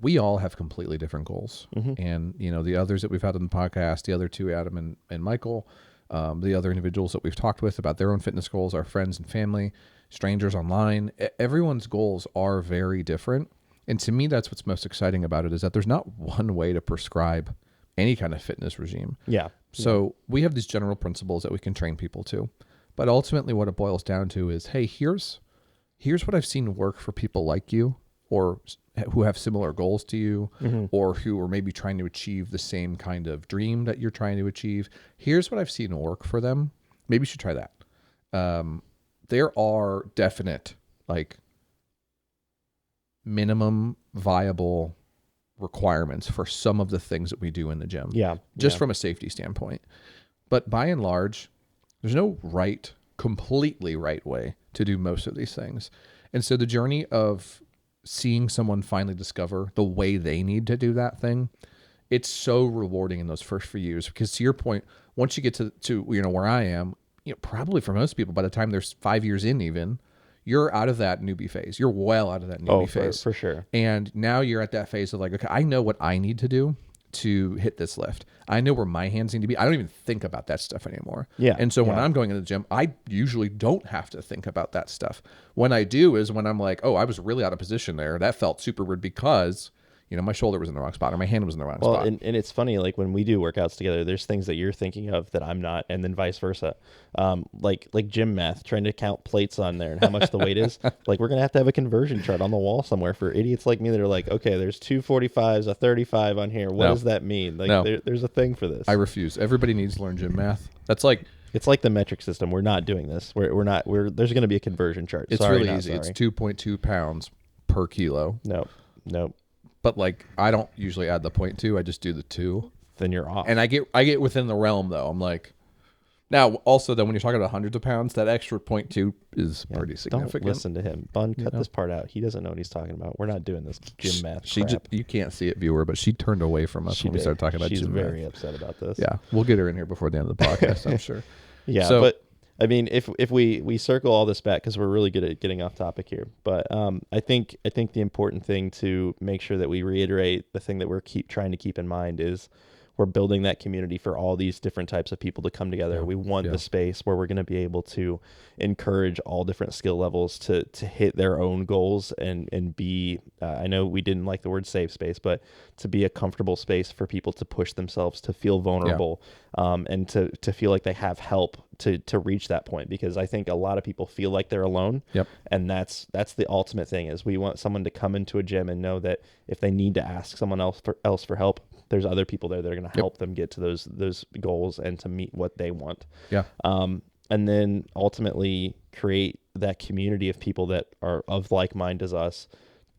we all have completely different goals. And, the others that we've had on the podcast, the other two, Adam and Michael, the other individuals that we've talked with about their own fitness goals, our friends and family, strangers online, everyone's goals are very different. And to me, that's what's most exciting about it, is that there's not one way to prescribe any kind of fitness regime. Yeah. So we have these general principles that we can train people to. But ultimately what it boils down to is, hey, here's what I've seen work for people like you, or who have similar goals to you, or who are maybe trying to achieve the same kind of dream that you're trying to achieve. Here's what I've seen work for them. Maybe you should try that. There are definite, like, minimum viable requirements for some of the things that we do in the gym. Yeah. Just from a safety standpoint. But by and large, there's no completely right way to do most of these things. And so the journey of seeing someone finally discover the way they need to do that thing, it's so rewarding in those first few years. Because to your point, once you get to where I am, probably for most people, by the time there's 5 years in even, you're out of that newbie phase. You're well out of that newbie phase. For sure. And now you're at that phase of like, okay, I know what I need to do to hit this lift. I know where my hands need to be. I don't even think about that stuff anymore. Yeah. And so when I'm going to the gym, I usually don't have to think about that stuff. When I do is when I'm like, oh, I was really out of position there. That felt super weird because, my shoulder was in the wrong spot or my hand was in the wrong spot. And it's funny, like when we do workouts together, there's things that you're thinking of that I'm not, and then vice versa. Like gym math, trying to count plates on there and how much the weight is. Like, we're going to have a conversion chart on the wall somewhere for idiots like me that are like, okay, there's 2 45s, a 35 on here. What does that mean? Like, there's a thing for this. I refuse. Everybody needs to learn gym math. That's like, it's like the metric system. We're not doing this. There's going to be a conversion chart. It's really easy. It's 2.2 pounds per kilo. Nope. but like I don't usually add the 0.2. I just do the 2. Then you're off. And I get within the realm though. I'm like, now also then when you're talking about hundreds of pounds, that extra 0.2 is pretty significant. Don't listen to him. Bun, cut this part out. He doesn't know what he's talking about. We're not doing this gym math She crap. you can't see it, viewer, but she turned away from us when we started talking about She's gym very math. upset about this. Yeah, we'll get her in here before the end of the podcast, I'm sure. Yeah, So- but I mean, if we circle all this back, because we're really good at getting off topic here, but I think the important thing to make sure that we reiterate, the thing that we're trying to keep in mind is we're building that community for all these different types of people to come together. Yeah. We want Yeah. the space where we're going to be able to encourage all different skill levels to hit their own goals and be, I know we didn't like the word safe space, but to be a comfortable space for people to push themselves, to feel vulnerable, and to feel like they have help to reach that point. Because I think a lot of people feel like they're alone. Yep. And that's the ultimate thing, is we want someone to come into a gym and know that if they need to ask someone else for help, there's other people there that are going to help them get to those goals and to meet what they want. Yeah. And then ultimately create that community of people that are of like mind as us,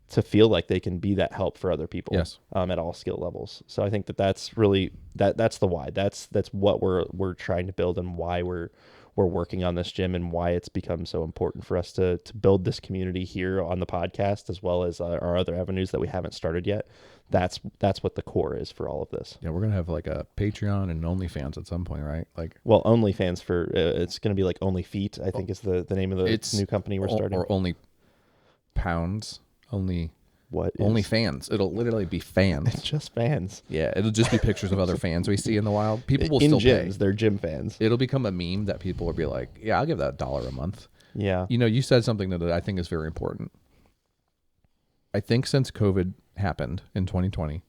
to feel like they can be that help for other people. Yes. At all skill levels. So I think that's really that's the why. That's what we're trying to build, and why we're working on this gym, and why it's become so important for us to build this community here on the podcast, as well as our other avenues that we haven't started yet. That's what the core is for all of this. Yeah, we're gonna have like a Patreon and OnlyFans at some point, right? Like, Well, OnlyFans for it's going to be like Only Feet, I think is the name of the new company we're starting. or only pounds, only What is? only fans. It'll literally be fans. It's just fans. Yeah, it'll just be pictures of other fans we see in the wild. People will in still gyms. pay. They're gym fans. It'll become a meme that people will be like, "Yeah, I'll give that $1 a month." Yeah. You know, you said something that I think is very important. I think since COVID happened in 2020,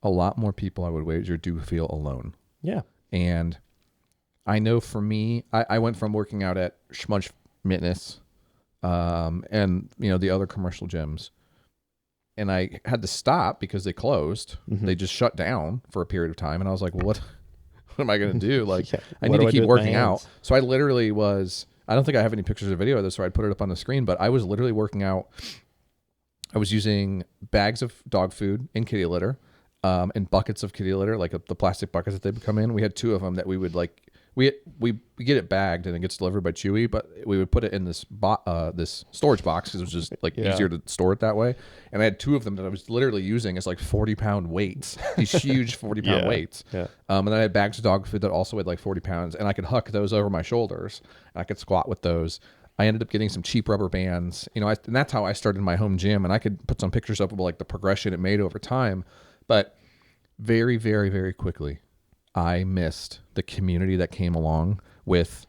a lot more people, I would wager, do feel alone. Yeah. And I know for me, I went from working out at Schmudge Fitness, and you know the other commercial gyms, and I had to stop because they closed. Mhm. They just shut down for a period of time, and I was like, well, what am I going to do? Like, Yeah. I What need do to keep do with my working out. hands? So I literally was. I don't think I have any pictures or video of this, so I'd put it up on the screen. But I was literally working out. I was using bags of dog food in kitty litter, and buckets of kitty litter, like the plastic buckets that they would come in. We had 2 of them that we would like. We get it bagged and it gets delivered by Chewy, but we would put it in this this storage box because it was just like easier to store it that way. And I had 2 of them that I was literally using as like 40-pound weights, these huge 40-pound weights. Yeah. And then I had bags of dog food that also weighed like 40 pounds, and I could huck those over my shoulders, and I could squat with those. I ended up getting some cheap rubber bands, you know, and that's how I started my home gym. And I could put some pictures up of like the progression it made over time. But very, very, very quickly, I missed the community that came along with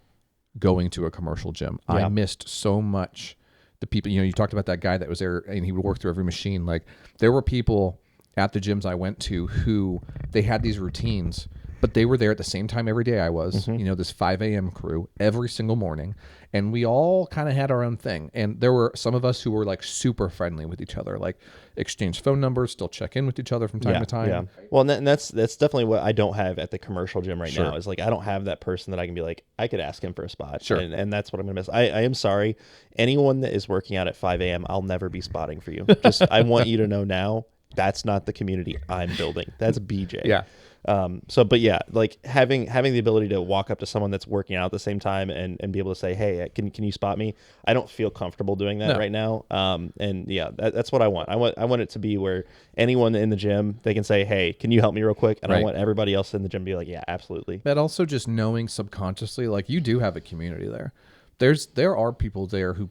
going to a commercial gym. Yeah. I missed so much the people, you know, you talked about that guy that was there and he would work through every machine. Like there were people at the gyms I went to who they had these routines, but they were there at the same time every day I was, you know, this 5 a.m. crew every single morning. And we all kind of had our own thing. And there were some of us who were like super friendly with each other, like exchange phone numbers, still check in with each other from time to time. Yeah. Well, and that's definitely what I don't have at the commercial gym right Sure. now, is like, I don't have that person that I can be like, I could ask him for a spot. Sure. And that's what I'm going to miss. I am sorry. Anyone that is working out at 5 a.m., I'll never be spotting for you. Just, I want you to know now, that's not the community I'm building. That's BJ. Yeah. But yeah, like having the ability to walk up to someone that's working out at the same time and be able to say, hey, can you spot me? I don't feel comfortable doing that right now. And yeah, that's what I want. I want it to be where anyone in the gym, they can say, hey, can you help me real quick? And I want everybody else in the gym to be like, yeah, absolutely. But also just knowing subconsciously, like you do have a community there. There are people there who,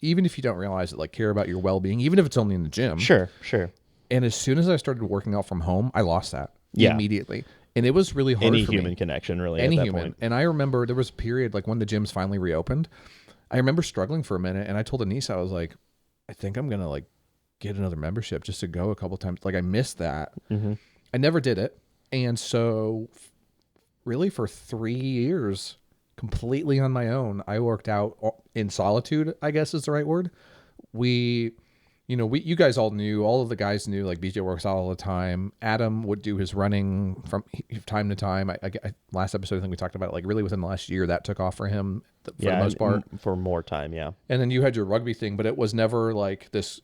even if you don't realize it, like care about your well-being, even if it's only in the gym. Sure. And as soon as I started working out from home, I lost that immediately. And it was really hard Any for human me. connection, really, Any at that human. point. And I remember there was a period, like when the gyms finally reopened, I remember struggling for a minute. And I told Anissa, I was like, I think I'm going to like get another membership just to go a couple times. Like I missed that. Mm-hmm. I never did it. And so really for 3 years, completely on my own, I worked out in solitude, I guess is the right word. You guys all knew, all of the guys knew, like BJ works out all the time. Adam would do his running from time to time. I last episode, I think we talked about it, like really within the last year that took off for him for the most part. For more time. Yeah. And then you had your rugby thing, but it was never like this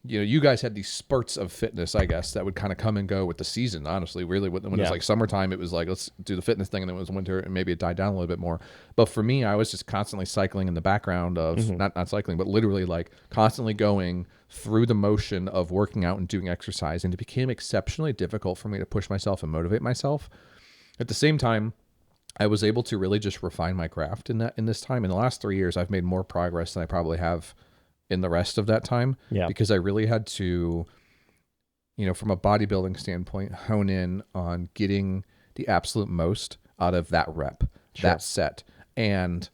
you guys had these spurts of fitness, I guess, that would kind of come and go with the season. Honestly, really, when it was like summertime, it was like, let's do the fitness thing, and then it was winter, and maybe it died down a little bit more. But for me, I was just constantly cycling in the background of not cycling, but literally like constantly going through the motion of working out and doing exercise, and it became exceptionally difficult for me to push myself and motivate myself. At the same time, I was able to really just refine my craft in this time. In the last 3 years, I've made more progress than I probably have in the rest of that time, because I really had to, from a bodybuilding standpoint, hone in on getting the absolute most out of that rep, that set, and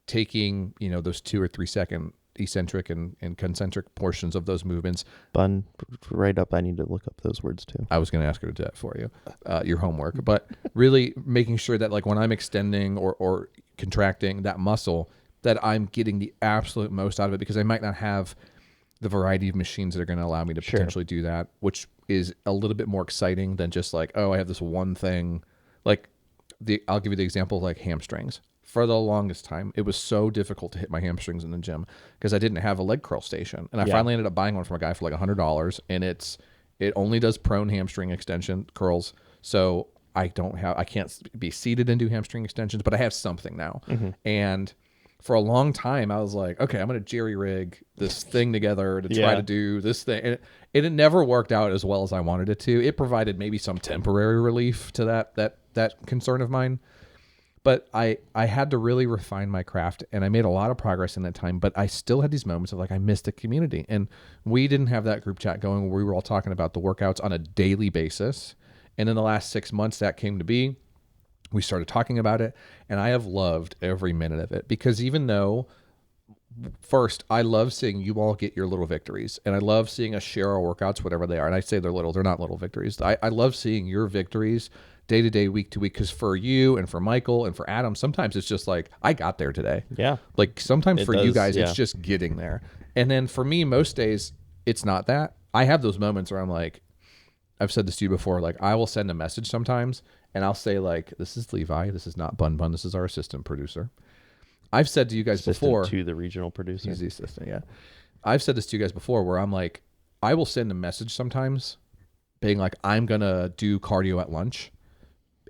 taking, those 2 or 3 second eccentric and concentric portions of those movements. Bun, right up. I need to look up those words too. I was going to ask her to do that for you, your homework, but really making sure that like when I'm extending or contracting that muscle, that I'm getting the absolute most out of it, because I might not have the variety of machines that are going to allow me to potentially do that, which is a little bit more exciting than just like, oh, I have this one thing. Like I'll give you the example of like hamstrings. For the longest time, it was so difficult to hit my hamstrings in the gym because I didn't have a leg curl station. And I finally ended up buying one from a guy for like $100, and it only does prone hamstring extension curls. So I can't be seated and do hamstring extensions, but I have something now. And for a long time, I was like, okay, I'm going to jerry rig this thing together to try to do this thing. And it never worked out as well as I wanted it to. It provided maybe some temporary relief to that concern of mine. But I had to really refine my craft, and I made a lot of progress in that time, but I still had these moments of like, I missed the community. And we didn't have that group chat going where we were all talking about the workouts on a daily basis. And in the last 6 months that came to be, we started talking about it, and I have loved every minute of it, because even though first, I love seeing you all get your little victories, and I love seeing us share our workouts, whatever they are. And I say they're little, they're not little victories. I love seeing your victories day to day, week to week, because for you and for Michael and for Adam, sometimes it's just like, I got there today. Yeah. Like sometimes for you guys, it's just getting there. And then for me, most days, it's not that. I have those moments where I'm like, I've said this to you before, like I will send a message sometimes and I'll say like, this is Levi, this is not Bun Bun, this is our assistant producer. I've said to you guys before. To the regional producer. He's the assistant, yeah. I've said this to you guys before where I'm like, I will send a message sometimes being like, I'm going to do cardio at lunch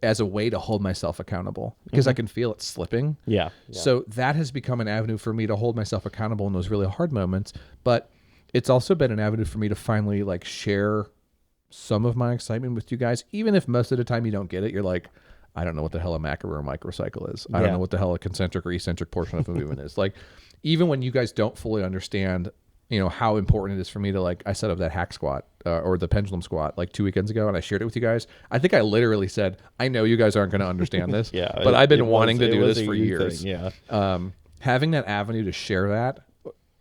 as a way to hold myself accountable, because I can feel it slipping. Yeah. So that has become an avenue for me to hold myself accountable in those really hard moments. But it's also been an avenue for me to finally like share some of my excitement with you guys, even if most of the time you don't get it. You're like, I don't know what the hell a macro or a microcycle is. I don't know what the hell a concentric or eccentric portion of a movement is. Like, even when you guys don't fully understand, how important it is for me to, like, I set up that hack squat or the pendulum squat like 2 weekends ago, and I shared it with you guys. I think I literally said, I know you guys aren't going to understand this, but I've been wanting to do this for years. Yeah. Having that avenue to share that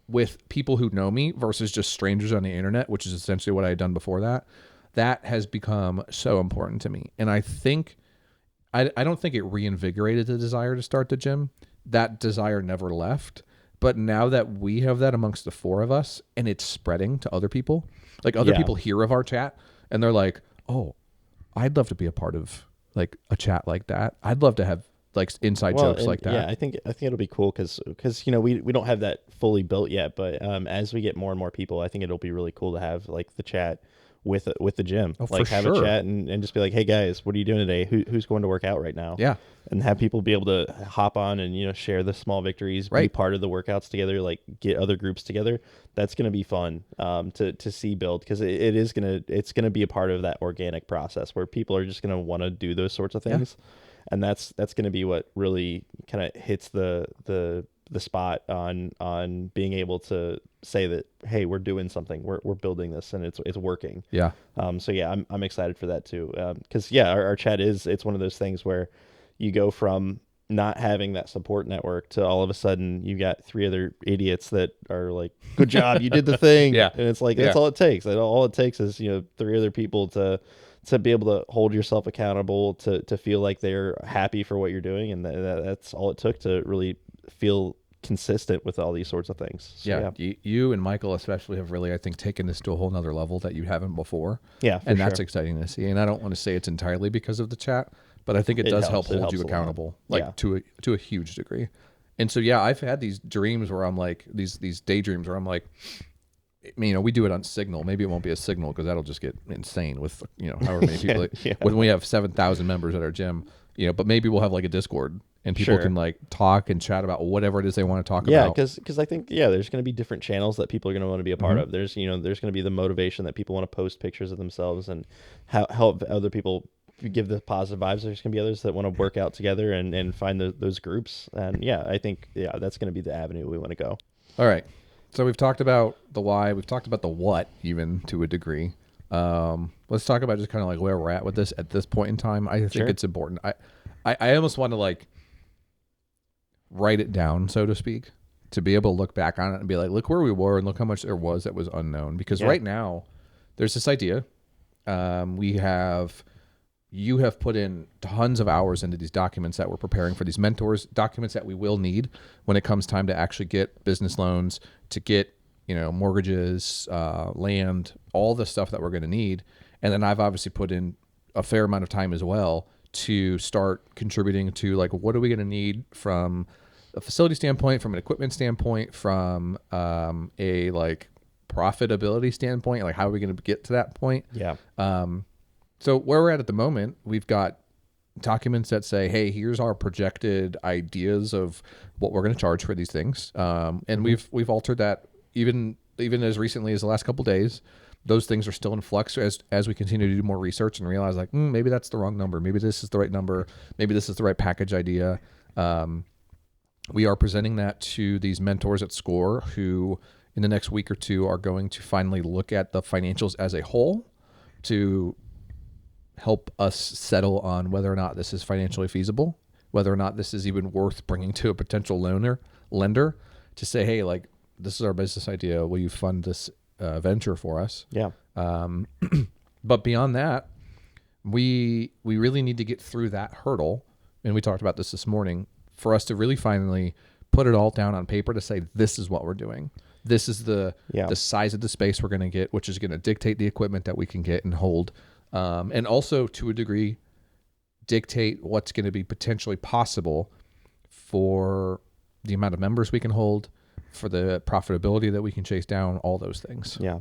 with people who know me versus just strangers on the internet, which is essentially what I had done before that has become so important to me. And I think, I don't think it reinvigorated the desire to start the gym. That desire never left. But now that we have that amongst the four of us and it's spreading to other people, like other people hear of our chat and they're like, oh, I'd love to be a part of like a chat like that. I'd love to have like inside jokes like that. Yeah, I think it'll be cool because we don't have that fully built yet, but as we get more and more people, I think it'll be really cool to have like the chat with the gym, like have a chat and just be like, hey guys, what are you doing today? Who's going to work out right now? Yeah. And have people be able to hop on and, share the small victories, be part of the workouts together, like get other groups together. That's going to be fun to see build, because it's going to be a part of that organic process where people are just going to want to do those sorts of things. Yeah. And that's going to be what really kind of hits the spot on being able to say that, hey, we're doing something, we're building this, and it's working. Yeah. So yeah, I'm excited for that too. Because our chat it's one of those things where you go from not having that support network to all of a sudden you got 3 other idiots that are like, good job, you did the thing. Yeah. And it's like, that's all it takes. All it takes is 3 other people to be able to hold yourself accountable, to feel like they're happy for what you're doing, and that's all it took to really feel consistent with all these sorts of things. So, you and Michael especially have really, I think, taken this to a whole nother level that you haven't before. Yeah, and that's exciting to see. And I don't want to say it's entirely because of the chat, but I think it does help hold you accountable, to a huge degree. And so I've had these dreams where I'm like these daydreams where I'm like, we do it on Signal. Maybe it won't be a Signal because that'll just get insane with, however many people. Yeah. When we have 7,000 members at our gym, but maybe we'll have like a Discord and people Sure. can like talk and chat about whatever it is they want to talk Yeah, about. because I think there's going to be different channels that people are going to want to be a part of. There's there's going to be the motivation that people want to post pictures of themselves and help other people give the positive vibes. There's going to be others that want to work out together and find those groups. And I think that's going to be the avenue we want to go. All right. So we've talked about the why. We've talked about the what, even to a degree. Let's talk about just kind of like where we're at with this at this point in time. I think Sure. it's important. I almost want to like write it down, so to speak, to be able to look back on it and be like, look where we were and look how much there was that was unknown. Because right now, there's this idea. You have put in tons of hours into these documents that we're preparing for these mentors, documents that we will need when it comes time to actually get business loans, to get, mortgages, land, all the stuff that we're going to need. And then I've obviously put in a fair amount of time as well to start contributing to like, what are we going to need from a facility standpoint, from an equipment standpoint, from a like profitability standpoint, like how are we going to get to that point? Yeah. So where we're at the moment, we've got documents that say, hey, here's our projected ideas of what we're going to charge for these things. And we've altered that even as recently as the last couple of days. Those things are still in flux as we continue to do more research and realize like, maybe that's the wrong number. Maybe this is the right number. Maybe this is the right package idea. We are presenting that to these mentors at SCORE who in the next week or two are going to finally look at the financials as a whole to help us settle on whether or not this is financially feasible, whether or not this is even worth bringing to a potential lender to say, hey, like, this is our business idea. Will you fund this venture for us? Yeah. But beyond that, we really need to get through that hurdle. And we talked about this morning for us to really finally put it all down on paper to say, this is what we're doing. This is the size of the space we're going to get, which is going to dictate the equipment that we can get and hold. And also to a degree, dictate what's going to be potentially possible for the amount of members we can hold, for the profitability that we can chase down, all those things. Yeah.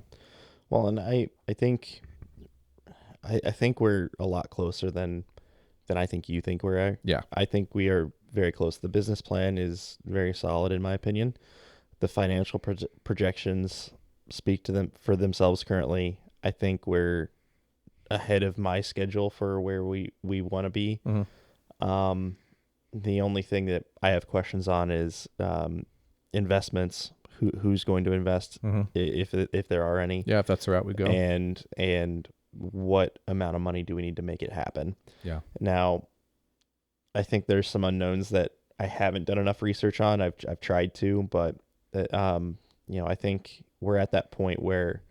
Well, and I think we're a lot closer than I think you think we're at. Yeah. I think we are very close. The business plan is very solid in my opinion. The financial projections speak to them for themselves currently. I think we're ahead of my schedule for where we want to be. Mm-hmm. The only thing that I have questions on is investments. Who's going to invest, if there are any? Yeah, if that's the route we go. And what amount of money do we need to make it happen? Yeah. Now, I think there's some unknowns that I haven't done enough research on. I've tried to, but I think we're at that point where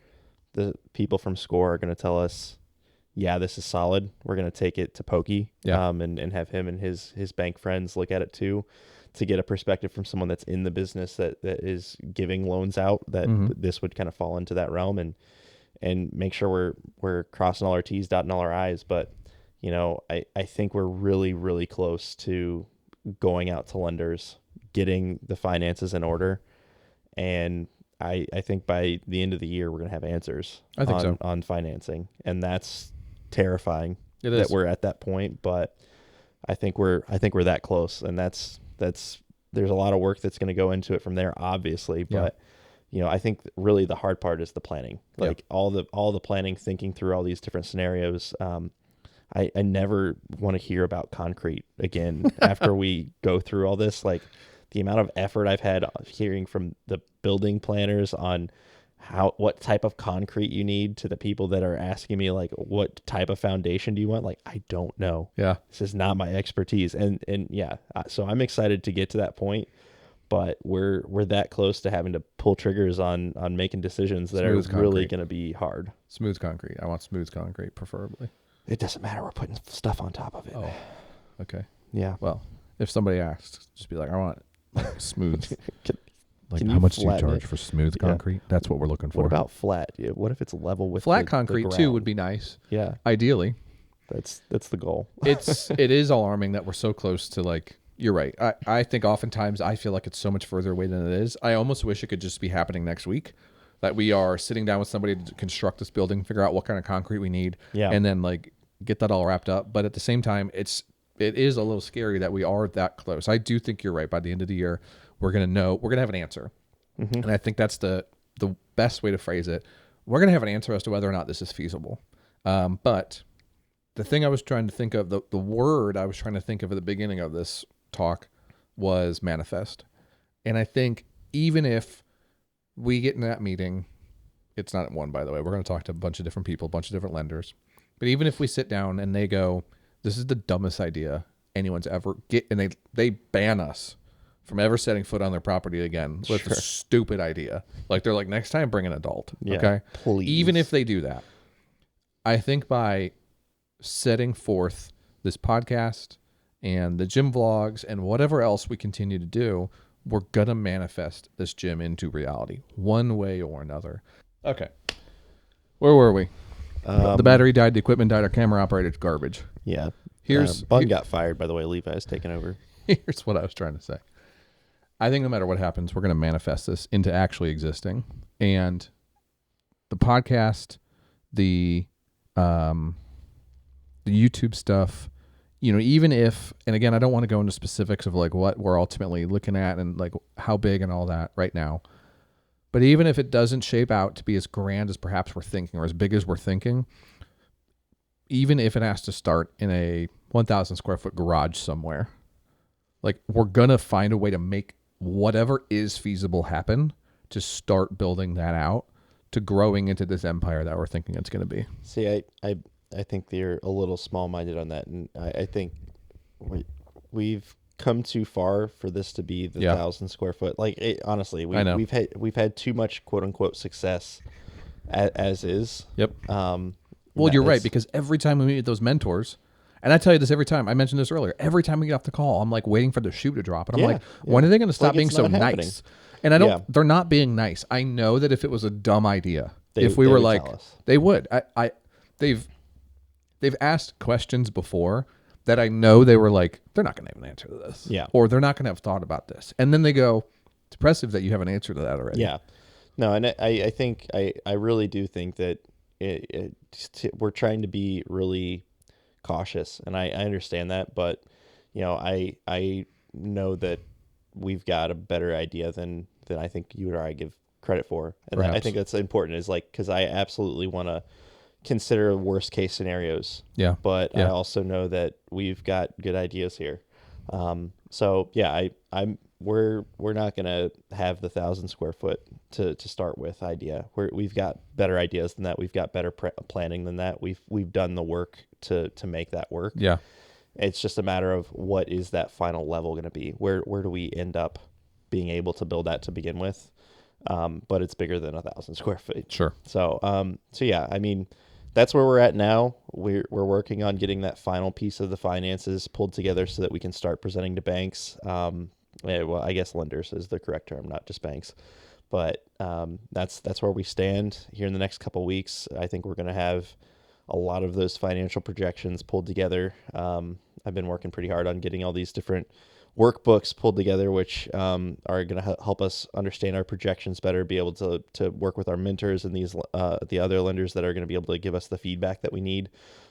the people from SCORE are going to tell us, yeah, this is solid. We're going to take it to Pokey, and have him and his bank friends look at it too, to get a perspective from someone that's in the business that is giving loans out, that this would kind of fall into that realm, and make sure we're crossing all our T's, dotting all our I's. But, I think we're really, really close to going out to lenders, getting the finances in order. And I think by the end of the year, we're going to have answers on financing. And that's terrifying that we're at that point, but I think we're that close, and that's there's a lot of work that's going to go into it from there, obviously. But I think really the hard part is the planning, like all the planning, thinking through all these different scenarios. I never want to hear about concrete again after we go through all this. Like the amount of effort I've had hearing from the building planners on what type of concrete you need, to the people that are asking me like, what type of foundation do you want? Like, I don't know. Yeah. This is not my expertise. And so I'm excited to get to that point, but we're that close to having to pull triggers on making decisions that are really going to be hard. Smooth concrete. I want smooth concrete, preferably. It doesn't matter. We're putting stuff on top of it. Oh, okay. Yeah. Well, if somebody asks, just be like, I want smooth. Can how much do you charge for smooth concrete? That's what we're looking for. What about flat? What if it's level with flat concrete too? Would be nice. Yeah. Ideally. That's the goal. It is alarming that we're so close to, like, you're right. I think oftentimes I feel like it's so much further away than it is. I almost wish it could just be happening next week. that we are sitting down with somebody to construct this building, figure out what kind of concrete we need, and then like get that all wrapped up. But at the same time, it is a little scary that we are that close. I do think you're right. By the end of the year, we're gonna have an answer, and I think that's the best way to phrase it. We're gonna have an answer as to whether or not this is feasible. But the thing I was trying to think of, the word I was trying to think of at the beginning of this talk was manifest. And I think even if we get in that meeting, it's not one, by the way, we're going to talk to a bunch of different people, a bunch of different lenders. But even if we sit down and they go, this is the dumbest idea anyone's ever and they ban us from ever setting foot on their property again with a stupid idea. Like they're like, next time bring an adult. Okay. Please. Even if they do that, I think by setting forth this podcast and the gym vlogs and whatever else we continue to do, we're going to manifest this gym into reality one way or another. Okay. Where were we? The battery died, the equipment died, our camera operated garbage. Yeah. Bun got fired, by the way. Levi's taken over. Here's what I was trying to say. I think no matter what happens, we're going to manifest this into actually existing. And the podcast, the YouTube stuff, even if, and again, I don't want to go into specifics of like what we're ultimately looking at and like how big and all that right now. But even if it doesn't shape out to be as grand as perhaps we're thinking or as big as we're thinking, even if it has to start in a 1,000 square foot garage somewhere, like we're going to find a way to make whatever is feasible happen to start building that out to growing into this empire that we're thinking it's going to be. See, I think they're a little small-minded on that, and I think we've come too far for this to be the 1,000 square foot. Like, honestly, we've had too much quote unquote success as is. Yep. Well, you're right, because every time we meet those mentors, and I tell you this every time, I mentioned this earlier, every time we get off the call, I'm like waiting for the shoe to drop, and I'm like, when are they going to stop being so nice? And I don't. They're not being nice. I know that if it was a dumb idea, if we were like, they would. They've asked questions before that I know they were like, they're not going to have an answer to this. Yeah. Or they're not going to have thought about this. And then they go, it's impressive that you have an answer to that already. Yeah. No, and I think, I really do think that we're trying to be really cautious, and I understand that, but I know that we've got a better idea than I think you or I give credit for. And I think that's important, is like, because I absolutely want to consider worst case scenarios. Yeah. But I also know that we've got good ideas here. So yeah, we're not going to have the 1,000 square foot to start with idea. We've got better ideas than that. We've got better planning than that. We've done the work to make that work. Yeah. It's just a matter of what is that final level going to be? Where do we end up being able to build that to begin with? But it's bigger than 1,000 square feet. Sure. So yeah, I mean, that's where we're at now. We're working on getting that final piece of the finances pulled together so that we can start presenting to banks. Well, I guess lenders is the correct term, not just banks. But that's where we stand here in the next couple of weeks. I think we're going to have a lot of those financial projections pulled together. I've been working pretty hard on getting all these different workbooks pulled together, which are going to help us understand our projections better, be able to work with our mentors and the other lenders that are going to be able to give us the feedback that we need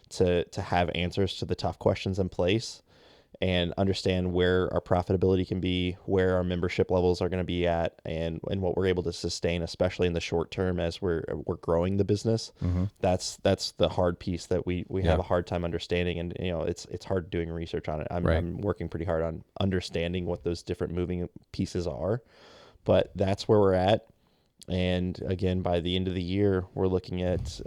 to have answers to the tough questions in place, and understand where our profitability can be, where our membership levels are going to be at, and what we're able to sustain, especially in the short term as we're growing the business. Mm-hmm. That's the hard piece that we have a hard time understanding, and it's hard doing research on it. I'm working pretty hard on understanding what those different moving pieces are, but that's where we're at. And again, by the end of the year, we're looking at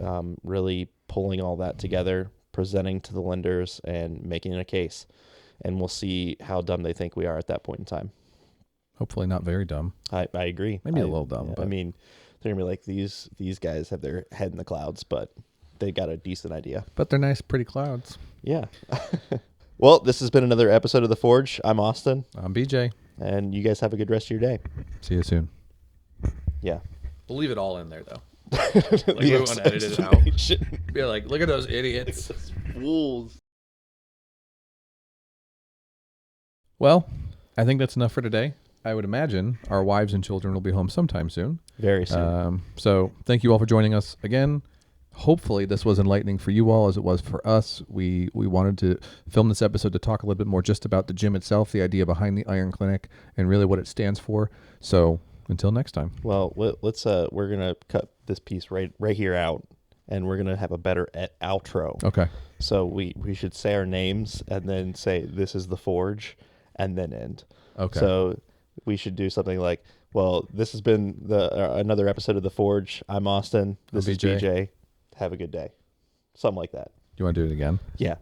really pulling all that together, presenting to the lenders, and making a case. And we'll see how dumb they think we are at that point in time. Hopefully not very dumb. I agree. Maybe a little dumb. But I mean, they're going to be like, these guys have their head in the clouds, but they got a decent idea. But they're nice, pretty clouds. Yeah. Well, this has been another episode of The Forge. I'm Austin. I'm BJ. And you guys have a good rest of your day. See you soon. Yeah. We'll leave it all in there, though. Like we want to edit it out. Be like, look at those idiots. Fools. Well, I think that's enough for today. I would imagine our wives and children will be home sometime soon. Very soon. So thank you all for joining us again. Hopefully this was enlightening for you all as it was for us. We wanted to film this episode to talk a little bit more just about the gym itself, the idea behind the Iron Clinic, and really what it stands for. So until next time. Well, let's we're gonna cut this piece right here out, and we're gonna have a better outro. Okay. So we should say our names and then say this is the Forge, and then end. Okay. So we should do something like, well, this has been another episode of the Forge. I'm Austin. This is BJ. Have a good day. Something like that. You want to do it again? Yeah.